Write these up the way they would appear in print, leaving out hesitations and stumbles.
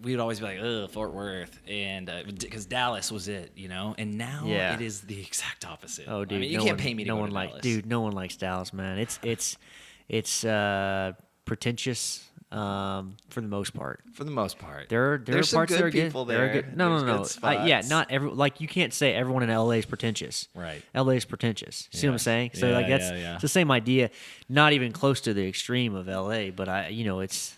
we'd always be like, ugh, Fort Worth, and because Dallas was it, and now it is the exact opposite. Oh, dude, I mean, you can't pay me to go to Dallas. Dude, no one likes Dallas, man. It's pretentious. For the most part. For the most part, there are There's parts some that are good people good. there. Good. No. There's good Yeah, spots. not every. Like, you can't say everyone in LA is pretentious. Right. LA is pretentious. See what I'm saying? So Yeah, like that's yeah. it's the same idea. Not even close to the extreme of LA, but it's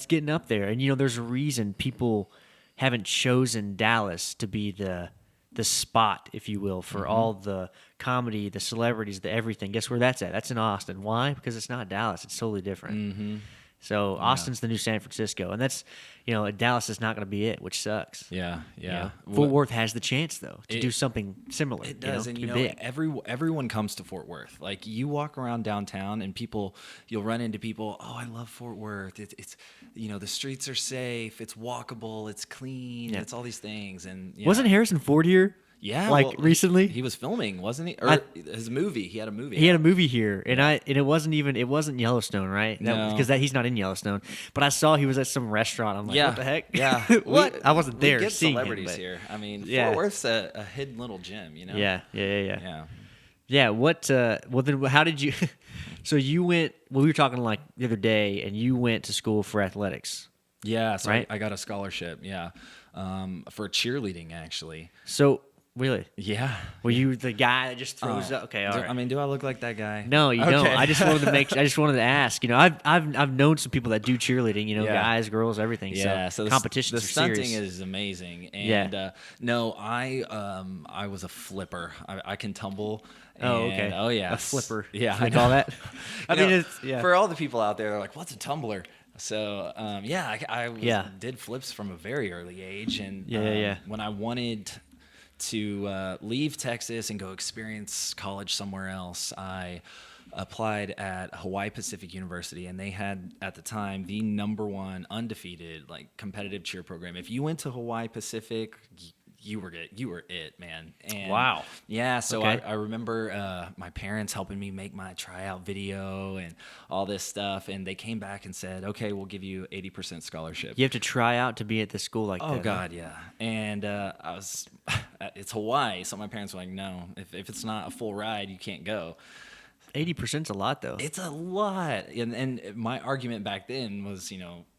getting up there. And there's a reason people haven't chosen Dallas to be the spot, if you will, for all the comedy, the celebrities, the everything. Guess where that's at? That's in Austin. Why? Because it's not Dallas. It's totally different. Mm-hmm. So Austin's the new San Francisco, and that's Dallas is not going to be it, which sucks. Yeah. Fort Worth has the chance though to do something similar. It does, and and big. everyone comes to Fort Worth. Like, you walk around downtown, and you'll run into people. Oh, I love Fort Worth. It's the streets are safe. It's walkable. It's clean. Yeah. It's all these things. And Wasn't Harrison Ford here? Yeah, recently. he was filming, wasn't he? Or his movie. He had a movie. He had a movie here, and it wasn't Yellowstone, right? No, because he's not in Yellowstone. But I saw he was at some restaurant. I'm like, what the heck? Yeah, what? I wasn't there. We get seeing celebrities him, here. I mean, Yeah. Fort Worth's a hidden little gem, Yeah. Yeah. What? Well, then, how did you? So you went. Well, we were talking like the other day, and you went to school for athletics. Yeah. So right? I got a scholarship. Yeah. For cheerleading, actually. So. Really? Yeah. Were you the guy that just throws up? Okay, all right. I mean, do I look like that guy? No, you don't. I just wanted to ask. I've known some people that do cheerleading. Guys, girls, everything. Yeah. So the competitions the are stunting serious. is amazing. And no, I was a flipper. I can tumble. Oh, okay. Oh, yeah. A flipper. Yeah. They call that. I mean, for all the people out there, they're like, "What's a tumbler?" So I did flips from a very early age, and when I wanted to leave Texas and go experience college somewhere else, I applied at Hawaii Pacific University, and they had at the time the #1 undefeated competitive cheer program. If you went to Hawaii Pacific, you were it, man. And wow. Yeah, so okay. I remember my parents helping me make my tryout video and all this stuff, and they came back and said, "Okay, we'll give you 80% scholarship." You have to try out to be at the school like that. Oh God, yeah. And it's Hawaii, so my parents were like, "No, if it's not a full ride, you can't go." 80%'s a lot, though. It's a lot. And my argument back then was,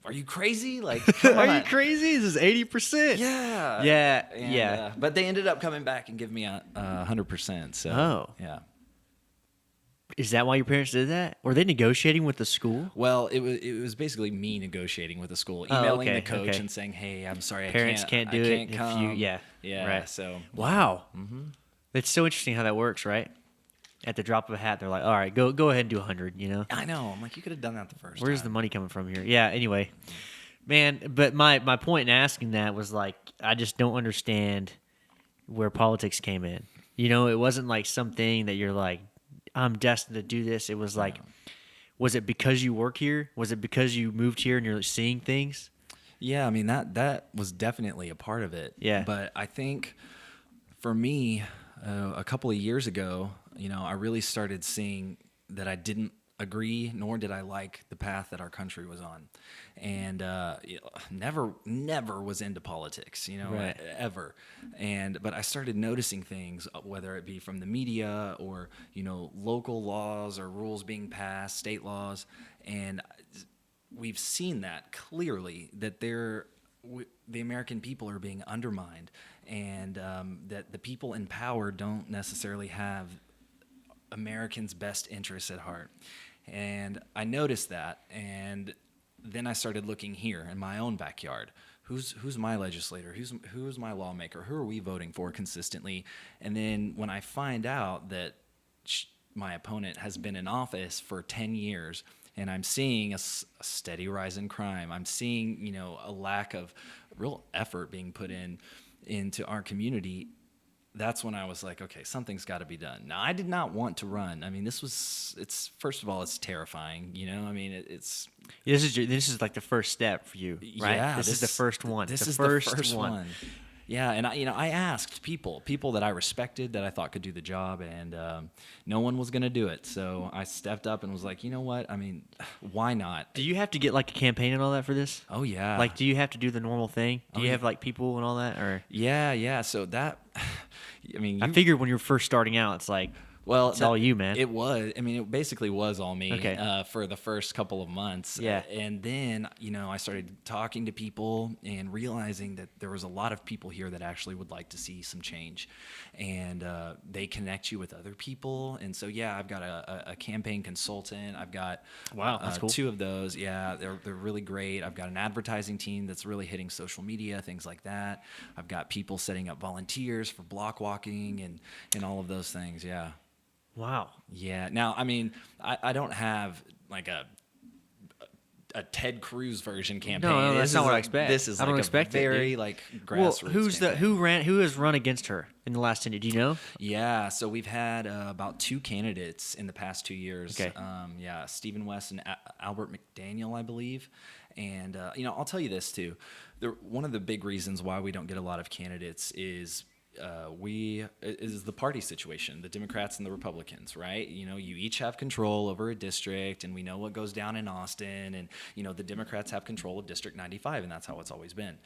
are you crazy? Like, come on. Are you crazy? This is 80%. Yeah. Yeah. And, yeah. But they ended up coming back and giving me 100%. So, yeah. Is that why your parents did that? Were they negotiating with the school? Well, it was basically me negotiating with the school, emailing the coach and saying, "Hey, I'm sorry, parents I can't do it. Can't come." Yeah. Right. So. Wow. Mm-hmm. It's so interesting how that works, right? At the drop of a hat, they're like, "All right, go ahead and do 100." I know. I'm like, you could have done that the first. Where's the money coming from here? Yeah. Anyway, man. But my point in asking that was like, I just don't understand where politics came in. It wasn't like something that you're like, I'm destined to do this. It was like, was it because you work here? Was it because you moved here and you're seeing things? Yeah, I mean that was definitely a part of it. Yeah. But I think for me, a couple of years ago, I really started seeing that I didn't agree, nor did I like the path that our country was on, and never was into politics, right. ever. But I started noticing things, whether it be from the media or local laws or rules being passed, state laws, and we've seen that clearly that the American people are being undermined, and that the people in power don't necessarily have Americans' best interests at heart. And I noticed that, and then I started looking here in my own backyard. Who's my legislator? Who's my lawmaker? Who are we voting for consistently? And then when I find out that my opponent has been in office for 10 years, and I'm seeing a steady rise in crime, I'm seeing a lack of real effort being put into our community, that's when I was like, okay, something's got to be done. Now, I did not want to run. I mean, it's first of all, it's terrifying. I mean, it's. This is like the first step for you, right? Yeah, this is the first one. This is the first one. Yeah, and I asked people that I respected that I thought could do the job, and no one was going to do it. So I stepped up and was like, you know what? I mean, why not? Do you have to get like a campaign and all that for this? Oh yeah. Like, do you have to do the normal thing? Do Oh, you yeah. have like people and all that, or? Yeah. So that, I mean, I figured when you were first starting out, it's like, well, it's all you, man. It was. I mean, it basically was all me Okay. For the first couple of months. Yeah. And then, I started talking to people and realizing that there was a lot of people here that actually would like to see some change. And they connect you with other people. And so, yeah, I've got a campaign consultant. I've got Wow, that's cool. 2 of those. Yeah, they're really great. I've got an advertising team that's really hitting social media, things like that. I've got people setting up volunteers for block walking and all of those things. Yeah. Wow. Yeah. Now, I mean, I don't have like a Ted Cruz version campaign. No, that's This not is what I like- expect. This is I don't like expect a it, dude. very like Well, grassroots. who has run against her in the last 10 years? Do you know? Yeah. So we've had about 2 candidates in the past 2 years. Okay. Yeah, Stephen West and Albert McDaniel, I believe. And I'll tell you this too. One of the big reasons why we don't get a lot of candidates is the party situation, the Democrats and the Republicans, right? You each have control over a district, and we know what goes down in Austin, and the Democrats have control of District 95, and that's how it's always been.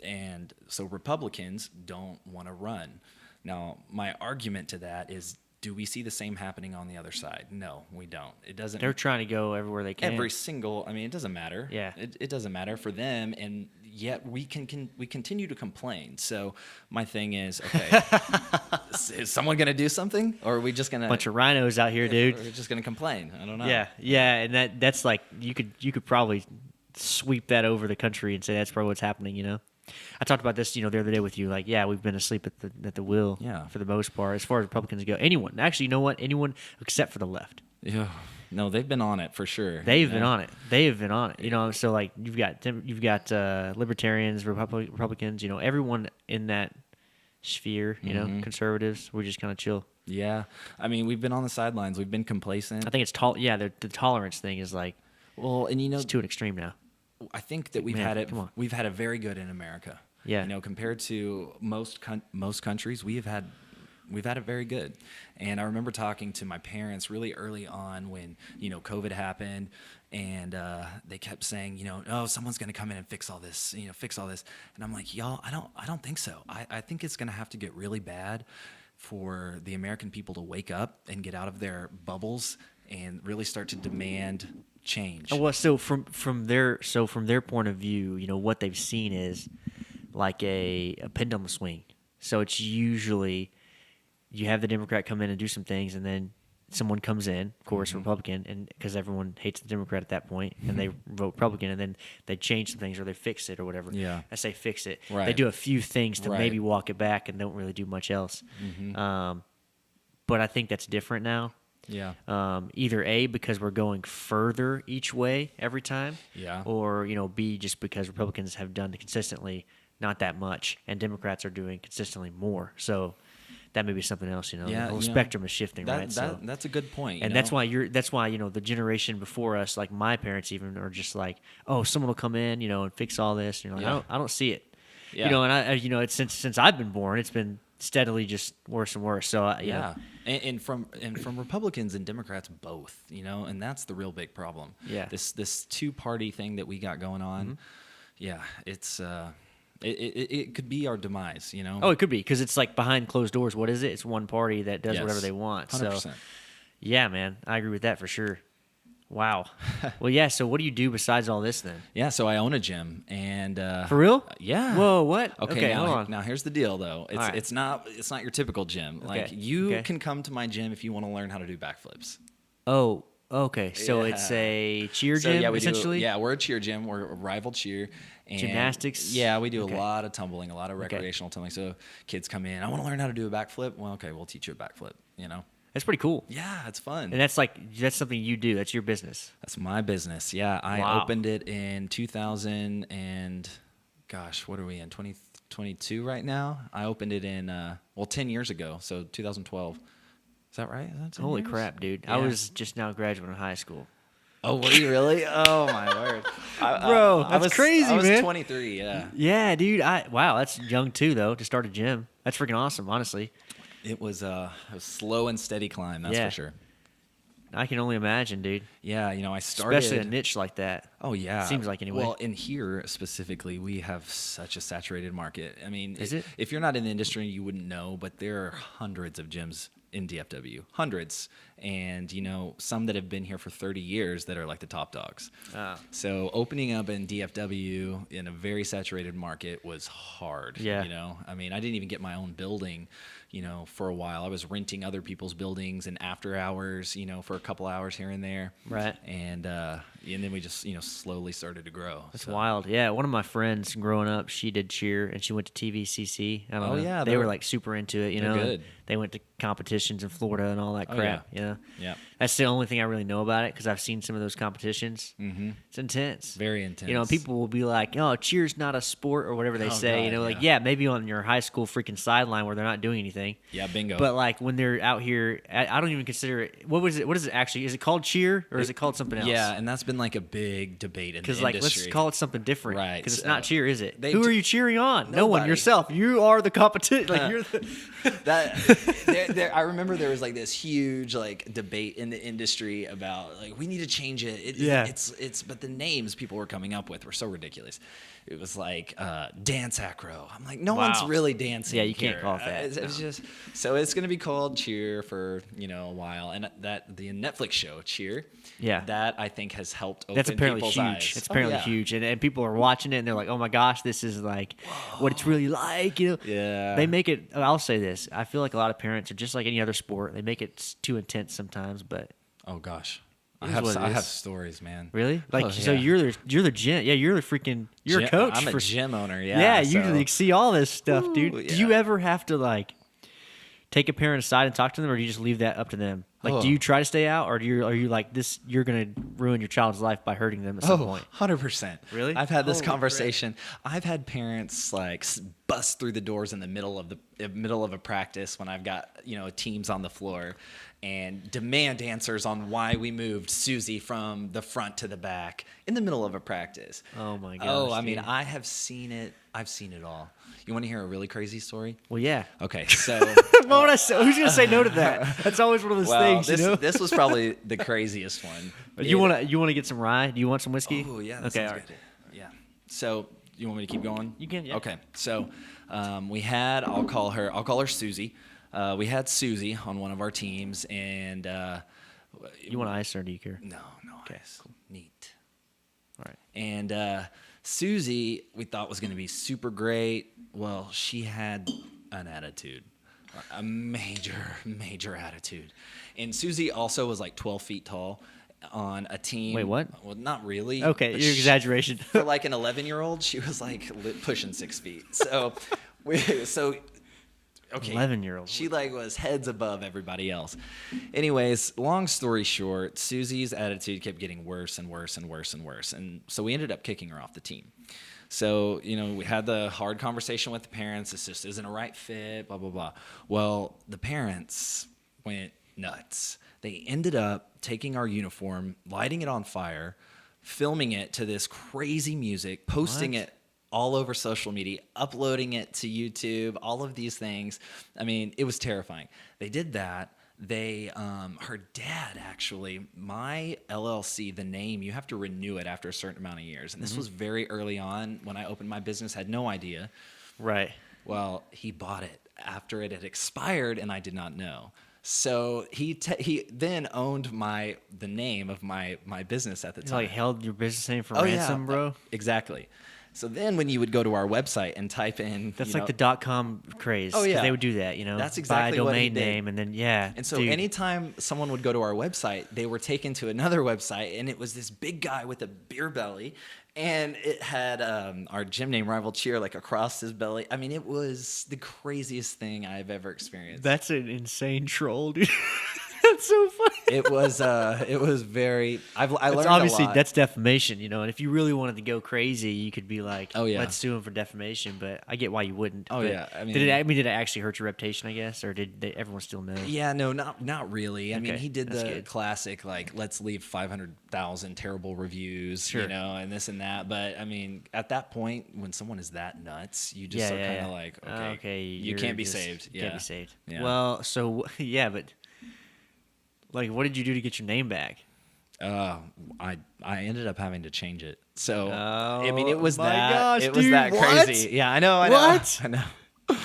And so Republicans don't want to run. Now, my argument to that is, do we see the same happening on the other side? No, we don't. It doesn't. They're trying to go everywhere they can. It doesn't matter. Yeah. It doesn't matter for them, and yet we continue to complain. So my thing is, okay, is someone going to do something, or are we just going to Bunch of rhinos out here, dude. We're just going to complain. I don't know. Yeah, and that's like you could probably sweep that over the country and say that's probably what's happening. I talked about this, the other day with you. Like, yeah, we've been asleep at the wheel, Yeah. for the most part, as far as Republicans go. Anyone, actually, you know what? Anyone except for the left. Yeah. No, they've been on it for sure. They've been on it. They have been on it. So like you've got libertarians, Republicans. Everyone in that sphere. Conservatives. We're just kind of chill. Yeah. I mean, we've been on the sidelines. We've been complacent. I think it's the tolerance thing is like, well, and it's to an extreme now. I think that we've Man, had it. come on. We've had it very good in America. Yeah. Compared to most countries, we've had it very good. And I remember talking to my parents really early on when COVID happened, and they kept saying, oh, someone's going to come in and fix all this, fix all this. And I'm like, y'all, I don't think so. I think it's going to have to get really bad for the American people to wake up and get out of their bubbles and really start to demand change. Well, so from their point of view, what they've seen is like a pendulum swing. So it's usually you have the Democrat come in and do some things, and then someone comes in, of course, Republican, and because everyone hates the Democrat at that point, and they vote Republican, and then they change some things or they fix it or whatever. Yeah. I say fix it. Right. They do a few things to Right. maybe walk it back and don't really do much else. But I think that's different now. Yeah. Either A, because we're going further each way every time, Yeah. or B, just because Republicans have done consistently not that much, and Democrats are doing consistently more. So that may be something else. Yeah, the whole spectrum is shifting, right? That's a good point. And that's why the generation before us, like my parents even, are just like, oh, someone will come in, and fix all this. And you're like, I don't see it. Yeah. And it's since I've been born, it's been steadily just worse and worse. So Yeah, and from Republicans and Democrats both, and that's the real big problem. Yeah. This 2-party thing that we got going on, yeah, it's it could be our demise. Oh, it could be, because it's like behind closed doors. What is it? It's one party that does Yes. whatever they want. 100%. So yeah, man, I agree with that for sure. Wow. Well, yeah. So what do you do besides all this then? Yeah, so I own a gym, and For real? yeah. Whoa, what? Okay, hold on. now here's the deal though. It's right. it's not your typical gym. Like Okay, you okay. can come to my gym if you want to learn how to do backflips. Oh, okay. So Yeah. it's a cheer So gym, yeah, essentially? we're a cheer gym. We're a rival cheer. And Gymnastics? Yeah, we do Okay. a lot of tumbling, a lot of recreational tumbling. So kids come in, I want to learn how to do a backflip. Well, okay, we'll teach you a backflip. That's pretty cool. Yeah, it's fun. And that's something you do. That's your business. That's my business. Yeah, I Wow. opened it in 2000 and gosh, what are we in? 2022 right now. I opened it in 10 years ago, so 2012. Is that right? Is that 10 Holy years? crap, dude. Yeah. I was just now graduating high school. Oh, were you really? Oh my word, Bro, that's crazy, I was man. 23. Yeah, Yeah, dude. Wow, that's young too, though, to start a gym. That's freaking awesome, honestly. it was a slow and steady climb. That's Yeah. for sure. I can only imagine, dude. Yeah, I started. Especially a niche like that. Oh yeah, Seems like anyway. Well, in here specifically, we have such a saturated market. I mean, Is it? If you're not in the industry, you wouldn't know, but there are hundreds of gyms in DFW, hundreds, and some that have been here for 30 years that are like the top dogs. So opening up in DFW in a very saturated market was hard. Yeah. I mean, I didn't even get my own building. For a while, I was renting other people's buildings and after hours, for a couple hours here and there. Right. And then we just, slowly started to grow. That's wild. Yeah, one of my friends growing up, she did cheer and she went to TVCC. I don't know. yeah, they were like super into it. they're good. They went to competitions in Florida and all that Oh, crap. yeah. Yeah. That's the only thing I really know about it because I've seen some of those competitions. Mm-hmm. It's intense. Very intense. People will be like, "Oh, cheer's not a sport" or whatever they Oh, say. God, Like, yeah. yeah, maybe on your high school freaking sideline where they're not doing anything. Yeah, bingo. But like when they're out here, I don't even consider it. What is it actually? Is it called cheer or is it called something else? Yeah, and that's been like a big debate in the Because industry. let's call it something different. Right, Because it's so not cheer, is it? they Who d- are you cheering on? No one. Nobody. Yourself. You are the competition. Like you're the. I remember there was like this huge like debate in the industry about like we need to change it. Yeah. It's but the names people were coming up with were so ridiculous. It was like dance acro. I'm like, no one's Wow. really dancing. Yeah, you can't here. call it that. It's just so it's gonna be called Cheer for a while, and that the Netflix show Cheer. Yeah. that I think has helped open That's apparently people's huge. eyes. It's Oh, apparently yeah. huge, and people are watching it and they're like, "Oh my gosh, this is like what it's really like." Yeah. They make it. I'll say this: I feel like a lot of parents are just like any other sport. They make it too intense sometimes, but Oh gosh, It I is have what it I have is. stories, man. really, like, Oh, so yeah. you're the gym. Yeah, you're the freaking. You're a coach. I'm a for gym owner. Yeah. Yeah, so- you see all this stuff, dude. Ooh, Do you yeah. ever have to like take a parent aside and talk to them, or do you just leave that up to them? Like, Oh. do you try to stay out, or are you like this? You're gonna ruin your child's life by hurting them at some point. 100%. Really? I've had this Holy conversation. I've had parents like bust through the doors in the middle of a practice when I've got, teams on the floor and demand answers on why we moved Susie from the front to the back in the middle of a practice. Oh my gosh. Oh, I mean, dude. I have seen it. I've seen it all. You want to hear a really crazy story? Well, yeah. Okay, so What would I say? Who's gonna say no to that? That's always one of those well, things, you know. this was probably the craziest one. You wanna get some rye? Do you want some whiskey? Oh yeah. That Okay. sounds All right. good. Yeah. So you want me to keep going? You can, yeah. Okay. So we had. I'll call her Susie. We had Susie on one of our teams, and You want ice or do you care? no, Okay, ice. Neat. All right. And Susie, we thought was going to be super great. Well, she had an attitude, a major attitude. And Susie also was like 12 feet tall on a team. Wait, what? Well, not really. Okay, but your she- exaggeration. For like an 11-year-old, she was like pushing 6 feet. So, okay. 11-year-old. She like was heads above everybody else. Anyways, long story short, Susie's attitude kept getting worse and worse and worse and worse. And so we ended up kicking her off the team. So, we had the hard conversation with the parents. This just isn't a right fit, blah, blah, blah. Well, the parents went nuts. They ended up taking our uniform, lighting it on fire, filming it to this crazy music, posting What? it all over social media, uploading it to YouTube, all of these things. I mean, it was terrifying. They did that. Her dad actually, my LLC, the name, you have to renew it after a certain amount of years. And this was very early on when I opened my business, had no idea. Right. Well, he bought it after it had expired, and I did not know. So he then owned the name of my business at the You time. like held your business name for Oh, ransom, yeah, bro. Exactly. So then when you would go to our website and type in, That's you like know, the .com craze. Oh, 'cause yeah. they would do that. That's exactly buy a what he domain did. name and then yeah. And so dude. anytime someone would go to our website, they were taken to another website, and it was this big guy with a beer belly, and it had our gym name Rival Cheer like across his belly. I mean, it was the craziest thing I've ever experienced. That's an insane troll, dude. That's so funny. It was very. I learned It's obviously a lot. that's defamation, and if you really wanted to go crazy, you could be like, Oh, yeah. let's sue him for defamation. But I get why you wouldn't. Oh, But yeah. I did it actually hurt your reputation? I guess, or did everyone still know? Yeah, no, not really. I mean, Okay, he did that's the good. classic like, let's leave 500,000 terrible reviews, Sure. and this and that. But I mean, at that point, when someone is that nuts, you just are kind of like, okay, you can't be saved. You can't be saved. Yeah. Well, so yeah, but like, what did you do to get your name back? I ended up having to change it. So Oh, I mean, it was my that gosh, it was dude, that what? crazy. Yeah, I know. What? I know.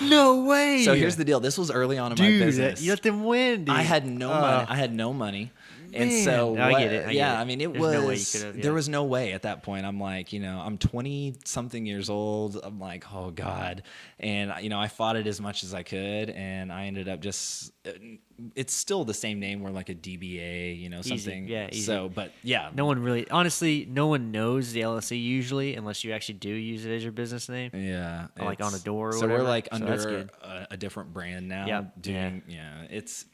No way. So here's the deal. This was early on in my dude. business. You let them win, dude. I had no money. I had no money. And Man. so I get it. I get it. I mean, it There's was no way you could've, there was no way at that point. I'm like, I'm 20 something years old. I'm like, oh God. And I fought it as much as I could, and I ended up just it's still the same name. We're like a DBA, something. Yeah, easy. So, but yeah. No one really, honestly, no one knows the LLC usually unless you actually do use it as your business name. Yeah. Like on a door or so whatever. we're like So that's under good. a different brand now. Yep. Doing,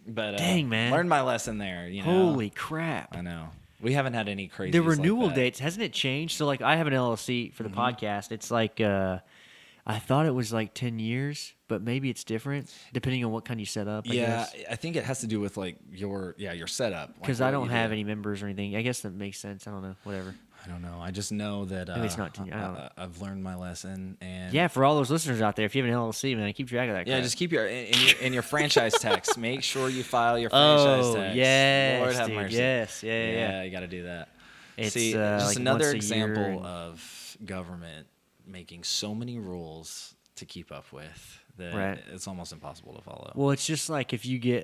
but Dang, man. learned my lesson there. Holy crap. I know. We haven't had any crazy. The renewal dates, hasn't it changed? So, like, I have an LLC for the Mm-hmm. podcast. It's like, I thought it was like 10 years, but maybe it's different depending on what kind you set up. I Yeah, guess. I think it has to do with like your setup. Because like I what don't you have do. any members or anything. I guess that makes sense. I don't know. Whatever. I don't know. I just know that Maybe it's not 10 years. I don't know. I've learned my lesson, and Yeah, for all those listeners out there, if you have an LLC, man, keep track of that. yeah, crap. just keep in your franchise tax. Make sure you file your franchise Oh, tax. yes, Lord have dude, mercy. yes, yeah. You got to do that. It's, See, like just another once a year example and- of government making so many rules to keep up with that Right. it's almost impossible to follow. Well, it's just like if you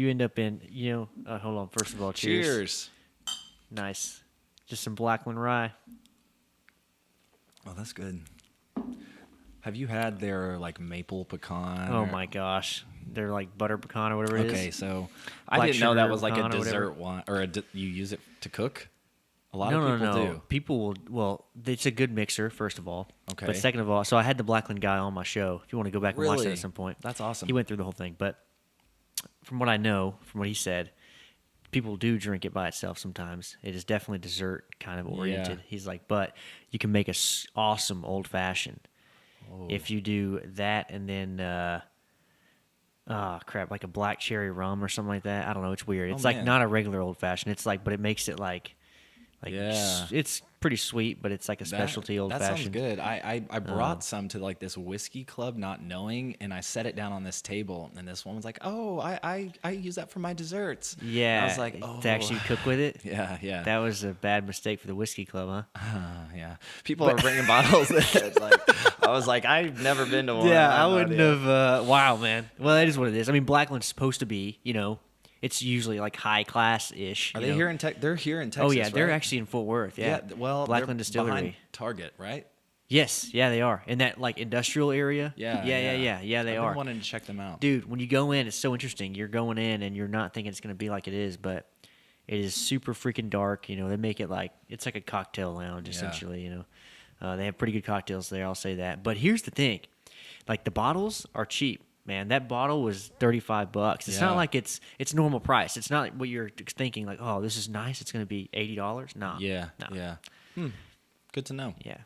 end up in, hold on. First of all, cheers. Nice. Just some Blackland rye. Oh, that's good. Have you had their like maple pecan? Oh or- my gosh, they're like butter pecan or whatever it is. Okay, so I Black didn't know that sugar was like a pecan or whatever. dessert one, or you use it to cook. A lot No, of people no. do. People will. Well, it's a good mixer, first of all. Okay. But second of all, so I had the Blackland guy on my show. If you want to go back and watch that Really? at some point, That's awesome. he went through the whole thing. But from what I know, from what he said, people do drink it by itself sometimes. It is definitely dessert kind of oriented. Yeah. He's like, but you can make a awesome old fashioned Oh. if you do that and then. Like a black cherry rum or something like that. I don't know. It's weird. It's like man. not a regular old fashioned. It's like, but it makes it like Yeah. it's pretty sweet, but it's like a That- specialty old that fashioned. sounds good. I brought some to like this whiskey club, not knowing, and I set it down on this table, and this one was like, "Oh, I use that for my desserts." Yeah, I was like, "Oh, to actually cook with it. yeah." That was a bad mistake for the whiskey club, huh? Yeah. People are bringing bottles. That, like, I was like, I've never been to one. Yeah, have I no wouldn't idea. have. Wow, man. Well, that is what it is. I mean, Blackland's supposed to be, it's usually like high class ish. Are they here in Texas? They're here in Texas. Oh yeah, they're right? actually in Fort Worth. Yeah. Well, Blackland they're Distillery. behind Target, right? Yes, yeah, they are in that like industrial area. Yeah. Yeah. They I've are. been wanting to check them out. Dude, when you go in, it's so interesting. You're going in and you're not thinking it's going to be like it is, but it is super freaking dark. They make it like it's like a cocktail lounge essentially. They have pretty good cocktails there. I'll say that. But here's the thing, like the bottles are cheap. Man, that bottle was $35. It's not Yeah. like it's normal price. It's not like what you're thinking. Like, oh, this is nice. It's going to be $80. Nah. Yeah. No. Yeah. Good to know. Yeah.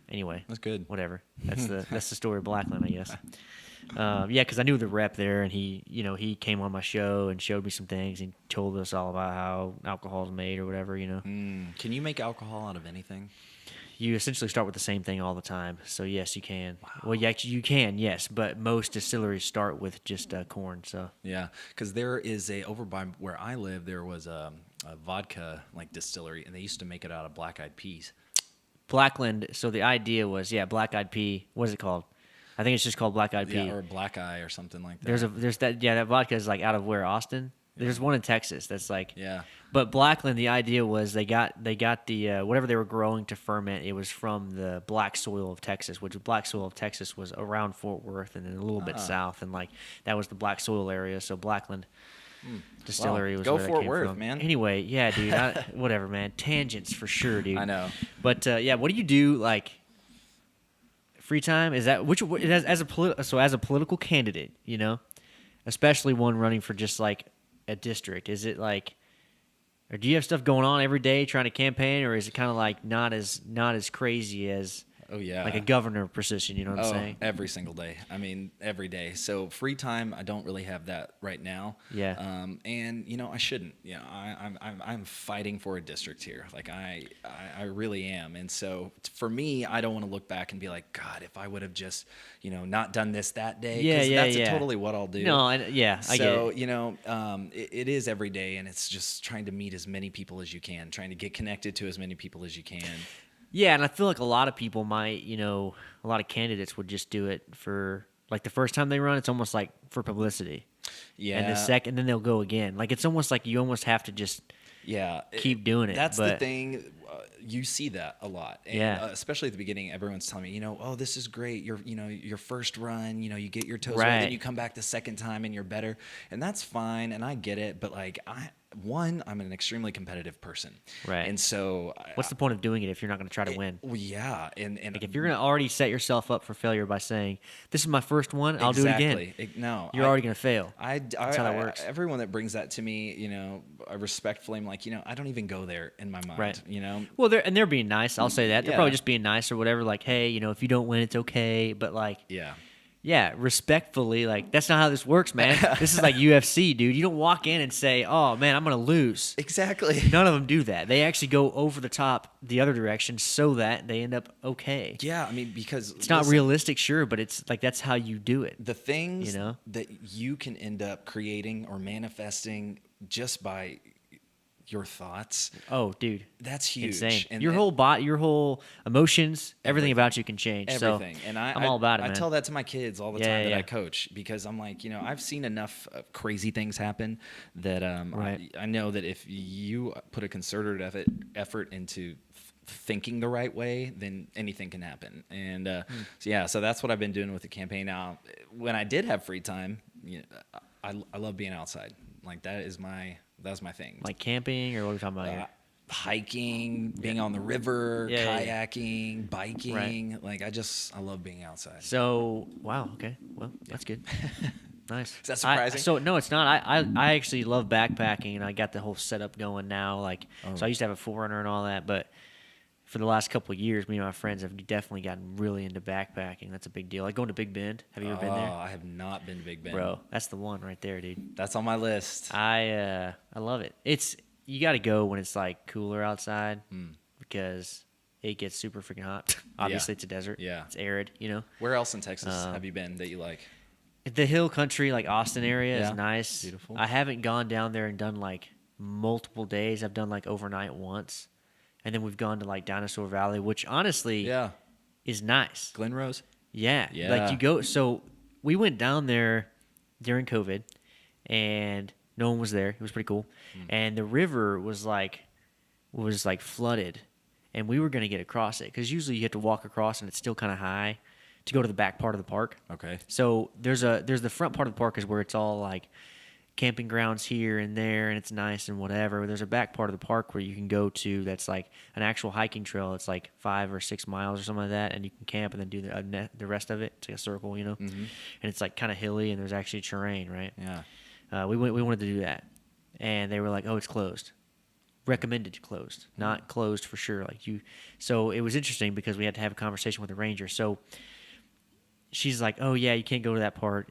Anyway, That's good. whatever. That's the story of Blackland, I guess. Yeah, because I knew the rep there, and he came on my show and showed me some things. And told us all about how alcohol is made or whatever. Can you make alcohol out of anything? You essentially start with the same thing all the time. So yes, you can. Wow. Well, yeah, you can, yes, but most distilleries start with just corn. So Yeah, because there is over by where I live, there was a vodka like distillery, and they used to make it out of black-eyed peas. Blackland. So the idea was, black eyed pea. What is it called? I think it's just called black eyed pea. Yeah, or black eye or something like that. There's that vodka is like out of where Austin. There's one in Texas that's like Yeah. But Blackland, the idea was they got the whatever they were growing to ferment. It was from the black soil of Texas, which the black soil of Texas was around Fort Worth and then a little bit south, and like that was the black soil area. So Blackland Distillery Wow. was Go where that Fort came Worth, from. man. Anyway, yeah, dude, whatever, man. Tangents for sure, dude. I know. But yeah, what do you do like? Free time is that as a political candidate, especially one running for just like a district? Is it like, or do you have stuff going on every day trying to campaign, or is it kind of like not as crazy as Oh yeah. like a governor position? You know what I'm saying? Every single day. I mean, every day. So free time, I don't really have that right now. Yeah. And I shouldn't. I'm fighting for a district here. Like I really am. And so for me, I don't want to look back and be like, God, if I would have just not done this that day. Yeah, That's yeah. Totally what I'll do. No, I get So it. it is every day, and it's just trying to meet as many people as you can, trying to get connected to as many people as you can. Yeah, and I feel like a lot of people might, a lot of candidates would just do it for like the first time they run. It's almost like for publicity. Yeah. And the second, then they'll go again. Like it's almost like you almost have to just keep doing it. That's the thing. You see that a lot. And, especially at the beginning, everyone's telling me, oh, this is great. Your first run, you get your toes right, then you come back the second time and you're better. And that's fine. And I get it. But like, I'm an extremely competitive person. Right. And so what's the point of doing it if you're not going to try to win? Well, yeah. And like if you're going to already set yourself up for failure by saying, this is my first one, I'll do it again. No. You're already going to fail. That's how that works. Everyone that brings that to me, I respectfully am like, I don't even go there in my mind. Right. Well, they're being nice. I'll say that. They're probably just being nice or whatever. Like, hey, if you don't win, it's okay. But like, yeah, respectfully, like that's not how this works, man. This is like UFC, dude. You don't walk in and say, "Oh man, I'm gonna lose." Exactly. None of them do that. They actually go over the top the other direction so that they end up okay. Yeah, I mean because it's not realistic, sure, but it's like that's how you do it. The things that you can end up creating or manifesting just by your thoughts. Oh, dude, that's huge. Insane. And your whole body, your whole emotions, everything about you can change. Everything. So and I'm all about it, man. I tell that to my kids all the time that I coach because I'm like, I've seen enough crazy things happen that I know that if you put a concerted effort into thinking the right way, then anything can happen. And so that's what I've been doing with the campaign now. When I did have free time, I love being outside. Like that's my thing. Like camping, or what are we talking about here? Hiking, being on the river, kayaking, biking. Like I love being outside. So wow, okay, well that's good. Nice. Is that surprising? No, it's not. I actually love backpacking, and I got the whole setup going now. Like, so I used to have a 4Runner and all that, but for the last couple of years, me and my friends have definitely gotten really into backpacking. That's a big deal. Like going to Big Bend. Have you ever been there? Oh, I have not been to Big Bend. Bro, that's the one right there, dude. That's on my list. I love it. You got to go when it's like cooler outside because it gets super freaking hot. Obviously, it's a desert. Yeah. It's arid, Where else in Texas have you been that you like? The hill country, like Austin area, is nice. Beautiful. I haven't gone down there and done like multiple days. I've done like overnight once. And then we've gone to like Dinosaur Valley, which honestly is nice. Glen Rose? Yeah. Like you go, so we went down there during COVID and no one was there. It was pretty cool. And the river was like flooded and we were going to get across it because usually you have to walk across and it's still kind of high to go to the back part of the park. Okay. So there's the front part of the park is where it's all like camping grounds here and there, and it's nice and whatever. There's a back part of the park where you can go to that's like an actual hiking trail. It's like 5 or 6 miles or something like that, and you can camp and then do the rest of it. It's like a circle, and it's like kind of hilly, and there's actually terrain, right? Yeah. We wanted to do that, and they were like, "Oh, it's closed." Recommended closed, not closed for sure. So it was interesting because we had to have a conversation with the ranger. So she's like, "Oh yeah, you can't go to that part.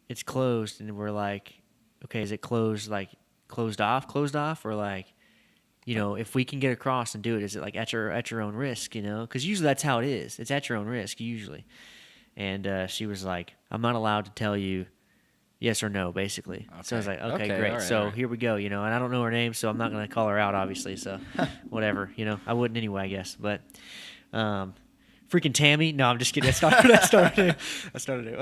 It's closed," and we're like, okay, is it closed, like closed off, or like, if we can get across and do it, is it like at your own risk, because usually that's how it is. It's at your own risk usually. And she was like, I'm not allowed to tell you yes or no, basically. Okay. So I was like, okay, great. Right, so here we go, and I don't know her name, so I'm not going to call her out, obviously. So whatever, I wouldn't anyway, I guess. But freaking Tammy. No, I'm just kidding. I started it.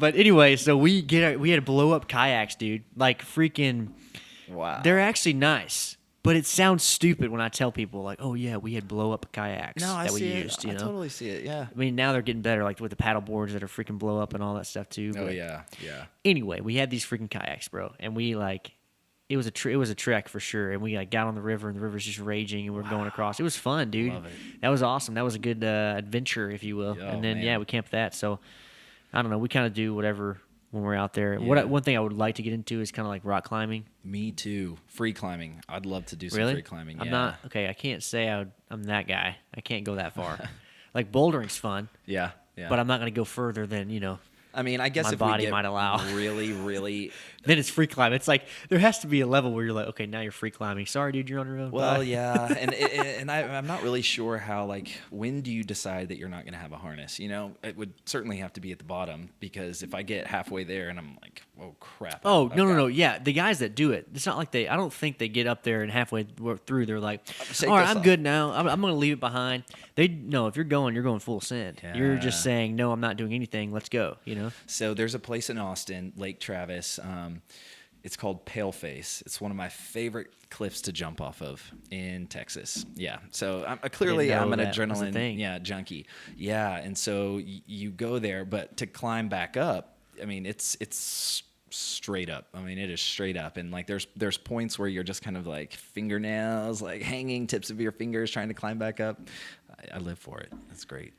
But anyway, so we had to blow up kayaks, dude. Like freaking. Wow. They're actually nice, but it sounds stupid when I tell people like, "Oh yeah, we had blow up kayaks we used." I totally see it. Yeah. I mean, now they're getting better, like with the paddle boards that are freaking blow up and all that stuff too. Oh yeah. Anyway, we had these freaking kayaks, bro, and we like. It was a trek for sure, and we like got on the river, and the river's just raging, and we're going across. It was fun, dude. Love it. That was awesome. That was a good adventure, if you will. Oh, and then man. we camped that. So I don't know. We kind of do whatever when we're out there. Yeah. One thing I would like to get into is kind of like rock climbing. Me too. Free climbing. I'd love to do some Really? free climbing. Yeah. I'm not okay. I can't say I'm that guy. I can't go that far. Like bouldering's fun, Yeah. Yeah. but I'm not going to go further than I mean, I guess my if body we get might allow. really, really Then it's free climb. It's like there has to be a level where you're like, okay, now you're free climbing. Sorry, dude, you're on your own. well, Bye. yeah, and I'm not really sure how, like, when do you decide that you're not going to have a harness? It would certainly have to be at the bottom, because if I get halfway there and I'm like, oh crap. Oh I've no! got- Yeah, the guys that do it, it's not like I don't think they get up there and halfway through they're like, Shake all right, this I'm off." good now. I'm going to leave it behind. No, if you're going full send. You're just Yeah. saying no, I'm not doing anything. Let's go. So there's a place in Austin, Lake Travis. It's called Paleface. It's one of my favorite cliffs to jump off of in Texas. Yeah. So clearly I'm an that was a adrenaline thing. junkie. Yeah. And so you go there, but to climb back up, I mean, it's straight up. I mean, it is straight up. And like there's points where you're just kind of like fingernails, like hanging tips of your fingers trying to climb back up. I live for it. That's great.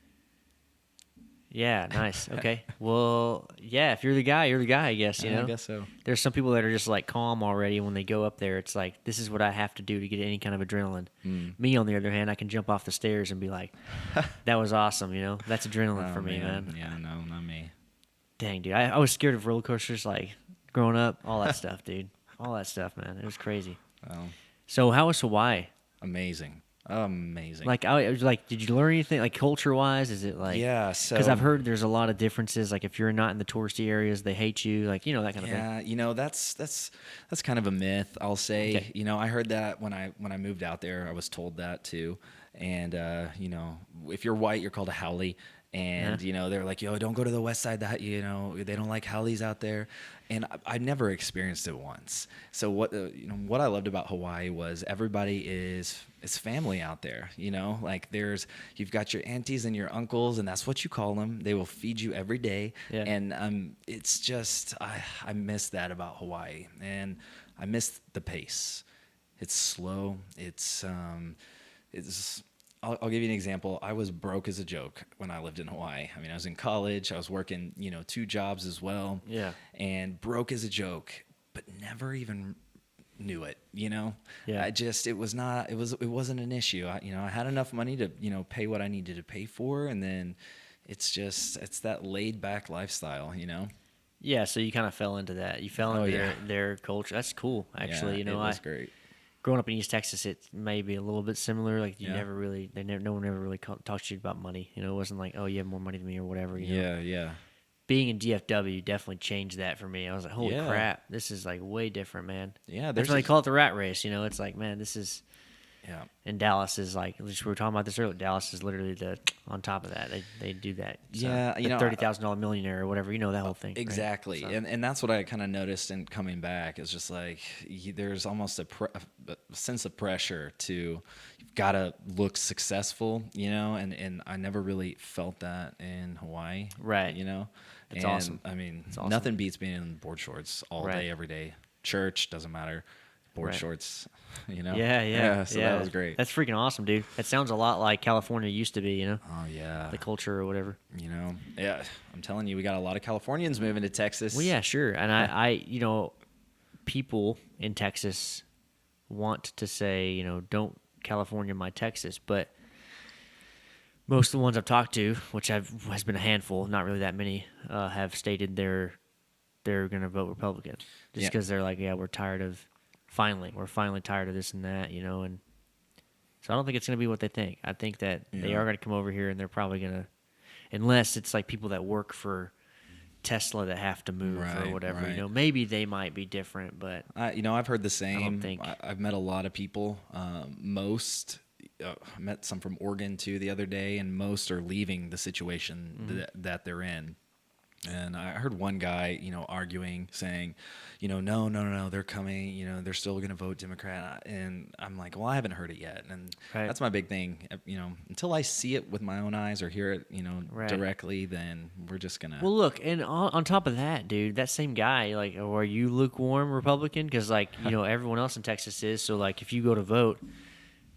Yeah, nice. Okay. Well, yeah, if you're the guy, you're the guy, I guess, I guess so. There's some people that are just like calm already when they go up there. It's like, this is what I have to do to get any kind of adrenaline. Me, on the other hand, I can jump off the stairs and be like, that was awesome, That's adrenaline for me, man. Yeah, no, not me. Dang, dude. I was scared of roller coasters, like, growing up. All that stuff, dude. All that stuff, man. It was crazy. Well, So how was Hawaii? amazing. Like, I was like, did you learn anything, like, culture-wise? Is it, like... Yeah, so... Because I've heard there's a lot of differences. Like, if you're not in the touristy areas, they hate you. Like, that kind of thing. Yeah, that's kind of a myth, I'll say. Okay. I heard that when I moved out there. I was told that too. And if you're white, you're called a haole. And they're like, yo, don't go to the west side. That they don't like haoles out there. And I never experienced it once. So what I loved about Hawaii was everybody is family out there. Like you've got your aunties and your uncles, and that's what you call them. They will feed you every day. Yeah. And it's just I miss that about Hawaii, and I miss the pace. It's slow. It's I'll give you an example. I was broke as a joke when I lived in Hawaii. I mean, I was in college. I was working, 2 jobs as well. Yeah. And broke as a joke, but never even knew it. Yeah. It wasn't an issue. I had enough money to, pay what I needed to pay for, and then it's that laid back lifestyle. Yeah, so you kind of fell into that. You fell into yeah. their culture. That's cool, actually. Yeah, it was great. Growing up in East Texas, it may be a little bit similar. Like Yeah. no one ever really talked to you about money. It wasn't like, oh, you have more money than me or whatever. Yeah. Being in DFW definitely changed that for me. I was like, holy Yeah. crap, this is like way different, man. Yeah, That's why they call it the rat race. It's like, man, this is. Yeah. And Dallas is like, we were talking about this earlier. Dallas is literally on top of that. They do that. So, Yeah, the $30,000 millionaire or whatever. That whole thing. Exactly. Right? So. And that's what I kind of noticed in coming back. Is just like there's almost a sense of pressure to, you've got to look successful, and I never really felt that in Hawaii. Right. It's awesome. I mean, It's awesome. nothing beats being in board shorts all Right. day, every day. Church, doesn't matter. Board Right. shorts, Yeah. So that was great. That's freaking awesome, dude. That sounds a lot like California used to be, Oh, yeah. the culture or whatever. Yeah, I'm telling you, we got a lot of Californians moving to Texas. Well, yeah, sure. And I people in Texas want to say, don't California my Texas, but most of the ones I've talked to, which has been a handful, not really that many, have stated they're going to vote Republican just Yeah. because they're like, yeah, we're finally tired of this and that, and so I don't think it's going to be what they think. I think that they Yeah. are going to come over here and they're probably going to, unless it's like people that work for Tesla that have to move or Right, whatever, right. maybe they might be different, but I've heard the same. think- I've met a lot of people. I met some from Oregon too the other day, and most are leaving the situation that they're in. And I heard one guy, arguing, saying, no, they're coming, they're still going to vote Democrat. And I'm like, well, I haven't heard it yet. And Right. that's my big thing. Until I see it with my own eyes or hear it, Right. directly, then we're just going to. well, look, and on top of that, dude, that same guy, like, oh, are you lukewarm Republican? Because, like, everyone else in Texas is. So, like, if you go to vote,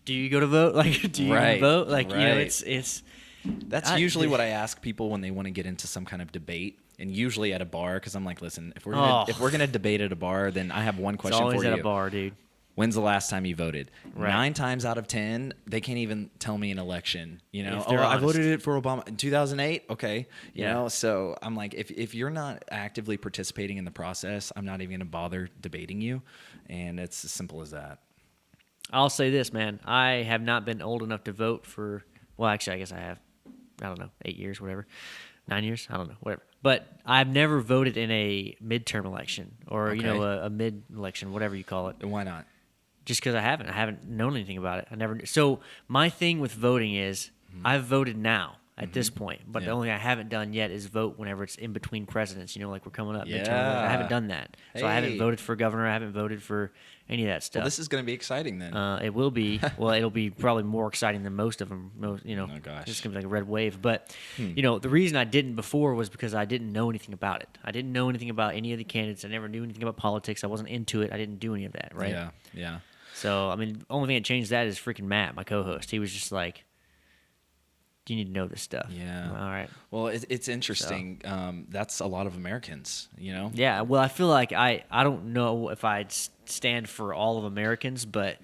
do you go to vote? Like, do you Right, vote? Like, right. it's. That's usually what I ask people when they want to get into some kind of debate and usually at a bar, because I'm like, listen, if we're Oh. gonna debate at a bar, then I have one It's question always for at you. a bar, dude. When's the last time you voted? Right. 9 times out of 10, they can't even tell me an election. You know, If they're I honest. voted it for Obama in 2008. Okay, you Yeah. know. So I'm like, if you're not actively participating in the process, I'm not even going to bother debating you, and it's as simple as that. I'll say this, man. I have not been old enough to vote for. Well, actually, I guess I have. I don't know, 8 years, whatever, 9 years. I don't know, whatever. But I've never voted in a midterm election or Okay. a mid election, whatever you call it. Then why not? Just because I haven't known anything about it. I never. So my thing with voting is I've voted now at this point, but the Yeah. only I haven't done yet is vote whenever it's in between presidents. You know, like we're coming up. midterm. Yeah. I haven't done that, so I haven't Hey. voted for governor. I haven't voted for any of that stuff. Well, this is going to be exciting then. It will be. Well, it'll be probably more exciting than most of them. You know, Oh, gosh. it's gonna be like a red wave. But you know, the reason I didn't before was because I didn't know anything about it. I didn't know anything about any of the candidates. I never knew anything about politics. I wasn't into it. I didn't do any of that. Right. Yeah, yeah. So I mean, the only thing that changed that is freaking Matt, my co-host. He was just like, "You need to know this stuff." Yeah. All right. Well, it's interesting. That's a lot of Americans, you know? Yeah. Well, I feel like I don't know if I'd stand for all of Americans, but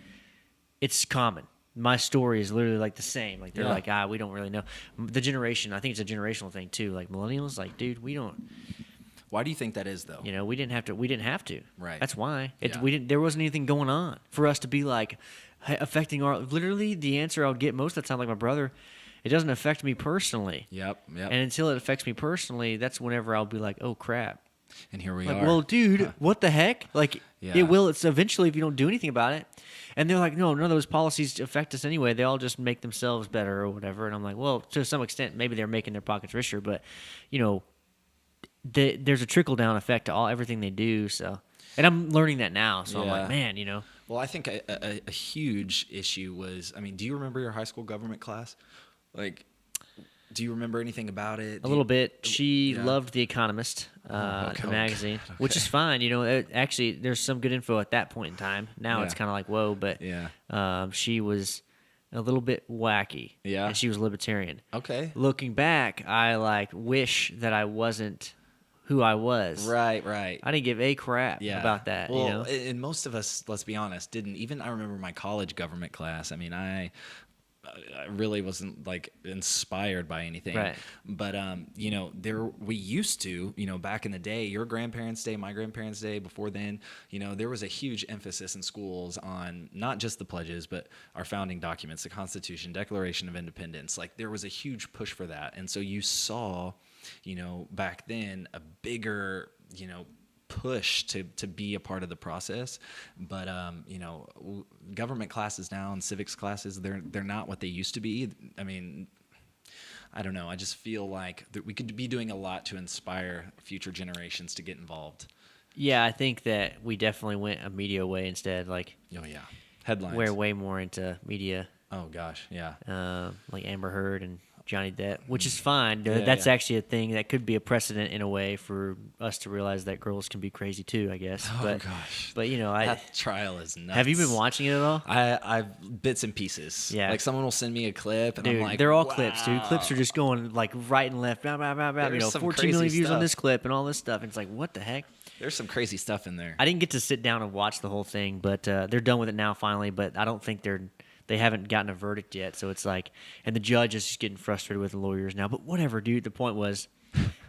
it's common. My story is literally like the same. Like they're Yeah. like, we don't really know. The generation, I think it's a generational thing too. Like millennials, like, dude, we don't. Why do you think that is, though? You know, we didn't have to. We didn't have to. Right. That's why. Yeah. We didn't. There wasn't anything going on for us to be like affecting our. Literally, the answer I would get most of the time, like my brother, it doesn't affect me personally. Yep, yep. And until it affects me personally, that's whenever I'll be like, oh crap. And here we Like, are. well, dude, what the heck? Like, Yeah. it will. It's eventually if you don't do anything about it. And they're like, no, none of those policies affect us anyway. They all just make themselves better or whatever. And I'm like, well, to some extent, maybe they're making their pockets richer, but you know, there's a trickle down effect to everything they do. So, and I'm learning that now. So I'm Yeah. like, man, you know, Well, I think a huge issue was, I mean, do you remember your high school government class? Like, do you remember anything about it? a little bit. She Yeah. loved The Economist, okay. the magazine, Okay. which is fine. You know, actually, there's some good info at that point in time. Now it's Yeah. kind of like, whoa, but Yeah. she was a little bit wacky. Yeah. And she was libertarian. Okay. Looking back, I like wish that I wasn't who I was. Right, right. I didn't give a crap Yeah. about that. Well, You know? and most of us, let's be honest, didn't. Even I remember my college government class. I mean, I really wasn't like inspired by anything. Right. But you know, we used to, you know, back in the day, your grandparents' day, my grandparents' day, before then, you know, there was a huge emphasis in schools on not just the pledges, but our founding documents, the Constitution, Declaration of Independence. Like there was a huge push for that. And so you saw, you know, back then a bigger, you know, push to be a part of the process. But you know, government classes now and civics classes, they're not what they used to be. I mean, I don't know. I just feel like that we could be doing a lot to inspire future generations to get involved. Yeah, I think that we definitely went a media way instead. Like, Oh yeah, headlines. we're way more into media, Oh gosh, yeah. like Amber Heard and Johnny Depp, which is fine. Yeah, That's yeah. actually a thing that could be a precedent in a way for us to realize that girls can be crazy too, I guess. Oh but, gosh, But, you know, that trial is nuts. have you been watching it at all? I've bits and pieces. Yeah. Like someone will send me a clip, and Dude, I'm like, they're all wow. clips, dude. Clips are just going like right and left, blah, blah, blah, blah. You There's know, some 14 million crazy views on stuff. this clip and all this stuff. And it's like, what the heck? There's some crazy stuff in there. I didn't get to sit down and watch the whole thing, but they're done with it now finally. But I don't think they haven't gotten a verdict yet. So it's like, and the judge is just getting frustrated with the lawyers now. But whatever, dude. The point was,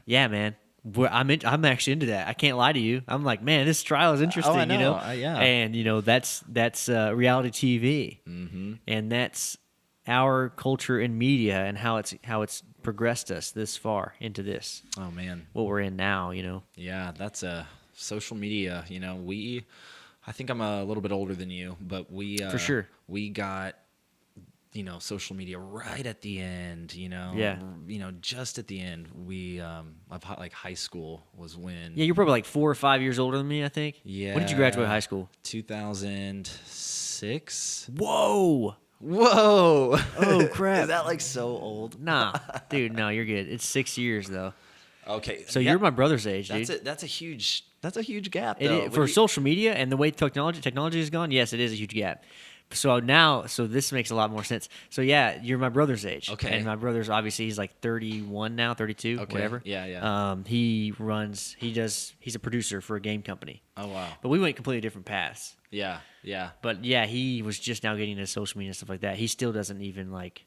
yeah, man. I'm actually into that. I can't lie to you. I'm like, man, this trial is interesting. I know. You know, Yeah. And you know, that's reality TV, Mm-hmm. and that's our culture and media and how it's progressed us this far into this. Oh man. What we're in now, you know. Yeah, that's social media. You know, I think I'm a little bit older than you, but we For sure. we got, you know, social media right at the end. You know, Yeah. You know, just at the end, we like high school was when. Yeah, you're probably like 4 or 5 years older than me, I think. Yeah. When did you graduate high school? 2006. Whoa. Whoa! Oh, crap. Is that like so old? Nah, dude, no, you're good. It's 6 years though. Okay. So yeah, you're my brother's age, dude. That's a huge gap. It Though. is, for social media and the way technology has gone, yes, it is a huge gap. So this makes a lot more sense. So yeah, you're my brother's age. Okay. And my brother's obviously he's like 31 now, 32, Okay. whatever. Yeah. He's a producer for a game company. Oh wow. But we went completely different paths. Yeah. But yeah, he was just now getting into social media and stuff like that. He still doesn't even like,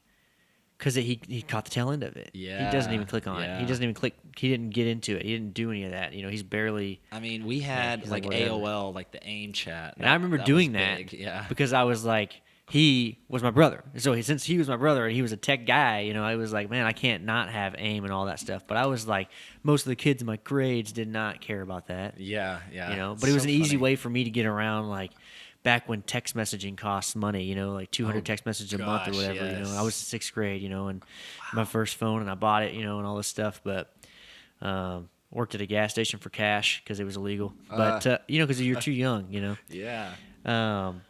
because he caught the tail end of it. Yeah. He doesn't even click on it. Yeah. He doesn't even click. He didn't get into it. He didn't do any of that. He's barely. I mean, we had he's like like, whatever. AOL, like the AIM chat. And I remember doing was that big. Yeah. because I was like, he was my brother. So since he was my brother and he was a tech guy, I was like, man, I can't not have AIM and all that stuff. But I was like, most of the kids in my grades did not care about that. Yeah. But it was So an easy funny. way for me to get around, like back when text messaging costs money, like 200 text messages a month or gosh, whatever. yes. I was in 6th grade, and my first phone, and I bought it, and all this stuff. But worked at a gas station for cash because it was illegal. But because you're too young, Yeah.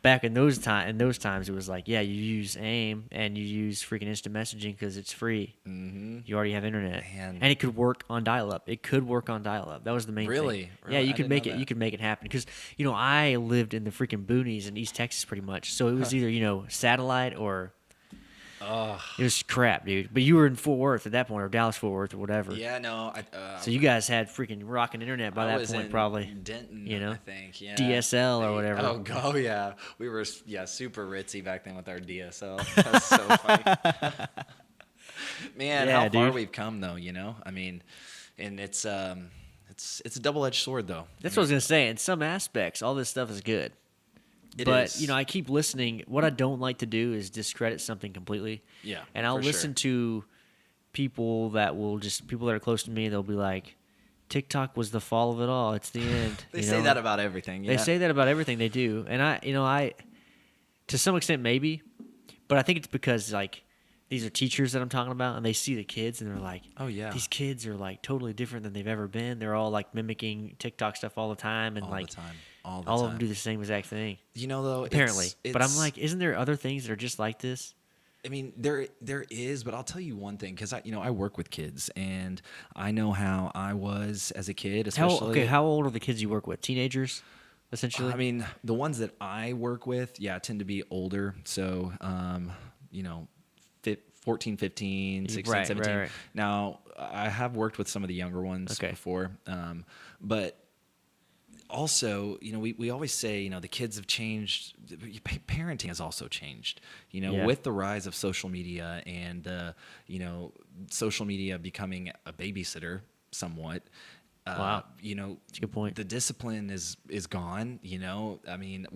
Back in those times, it was like, yeah, you use AIM and you use freaking instant messaging because it's free. Mm-hmm. You already have internet, Man. and it could work on dial-up. That was the main Really? thing. Really? Yeah, you I could didn't make know it. that. You could make it happen because I lived in the freaking boonies in East Texas pretty much. So it was either satellite or it was crap, dude. But you were in Fort Worth at that point, or Dallas Fort Worth, or whatever. Yeah. No. So you guys had freaking rocking internet by I that was point, in probably. Denton, you know? I think. Yeah. DSL or whatever. Oh yeah. We were super ritzy back then with our DSL. That's so funny. Man, Yeah, how far dude. we've come though. I mean, and it's a double-edged sword though. That's what I was gonna say. In some aspects, all this stuff is good. But is. I keep listening. What I don't like to do is discredit something completely. Yeah, And I'll for listen sure. to people that are close to me. They'll be like, "TikTok was the fall of it all. It's the end." They say that about everything. Yeah. They say that about everything they do, and I, to some extent maybe, but I think it's because like these are teachers that I'm talking about, and they see the kids, and they're like, Oh yeah. these kids are like totally different than they've ever been. They're all like mimicking TikTok stuff all the time, and all like the time. All the all time. of them do the same exact thing. Though. Apparently, but I'm it's- like, isn't there other things that are just like this? I mean, there is, but I'll tell you one thing because I work with kids and I know how I was as a kid, especially. How old are the kids you work with? Teenagers, essentially. I mean, the ones that I work with, tend to be older. So, 14, 15, 16, Right, 17. right. Now, I have worked with some of the younger ones Okay. before, but also, we always say, the kids have changed. Parenting has also changed, Yeah. with the rise of social media and, social media becoming a babysitter somewhat. Wow. That's a good point. The discipline is gone. I mean,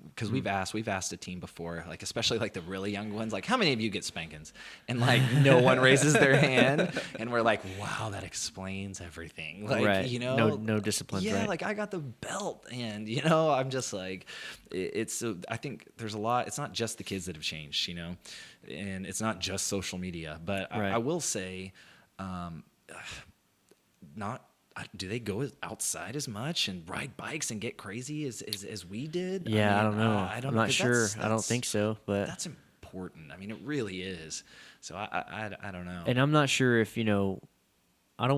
because we've asked a team before, like especially like the really young ones, like how many of you get spankings? And like no one raises their hand, and we're like, wow, that explains everything. Like Right. No discipline. yeah, Right. like I got the belt, and I'm just like, it's. I think there's a lot. It's not just the kids that have changed, and it's not just social media. But Right. I will say, do they go outside as much and ride bikes and get crazy as we did? Yeah, I don't know. I don't I'm know, not 'cause sure. I don't that's- think so. But that's important. I mean, it really is. So I don't know. and I'm not sure if I don't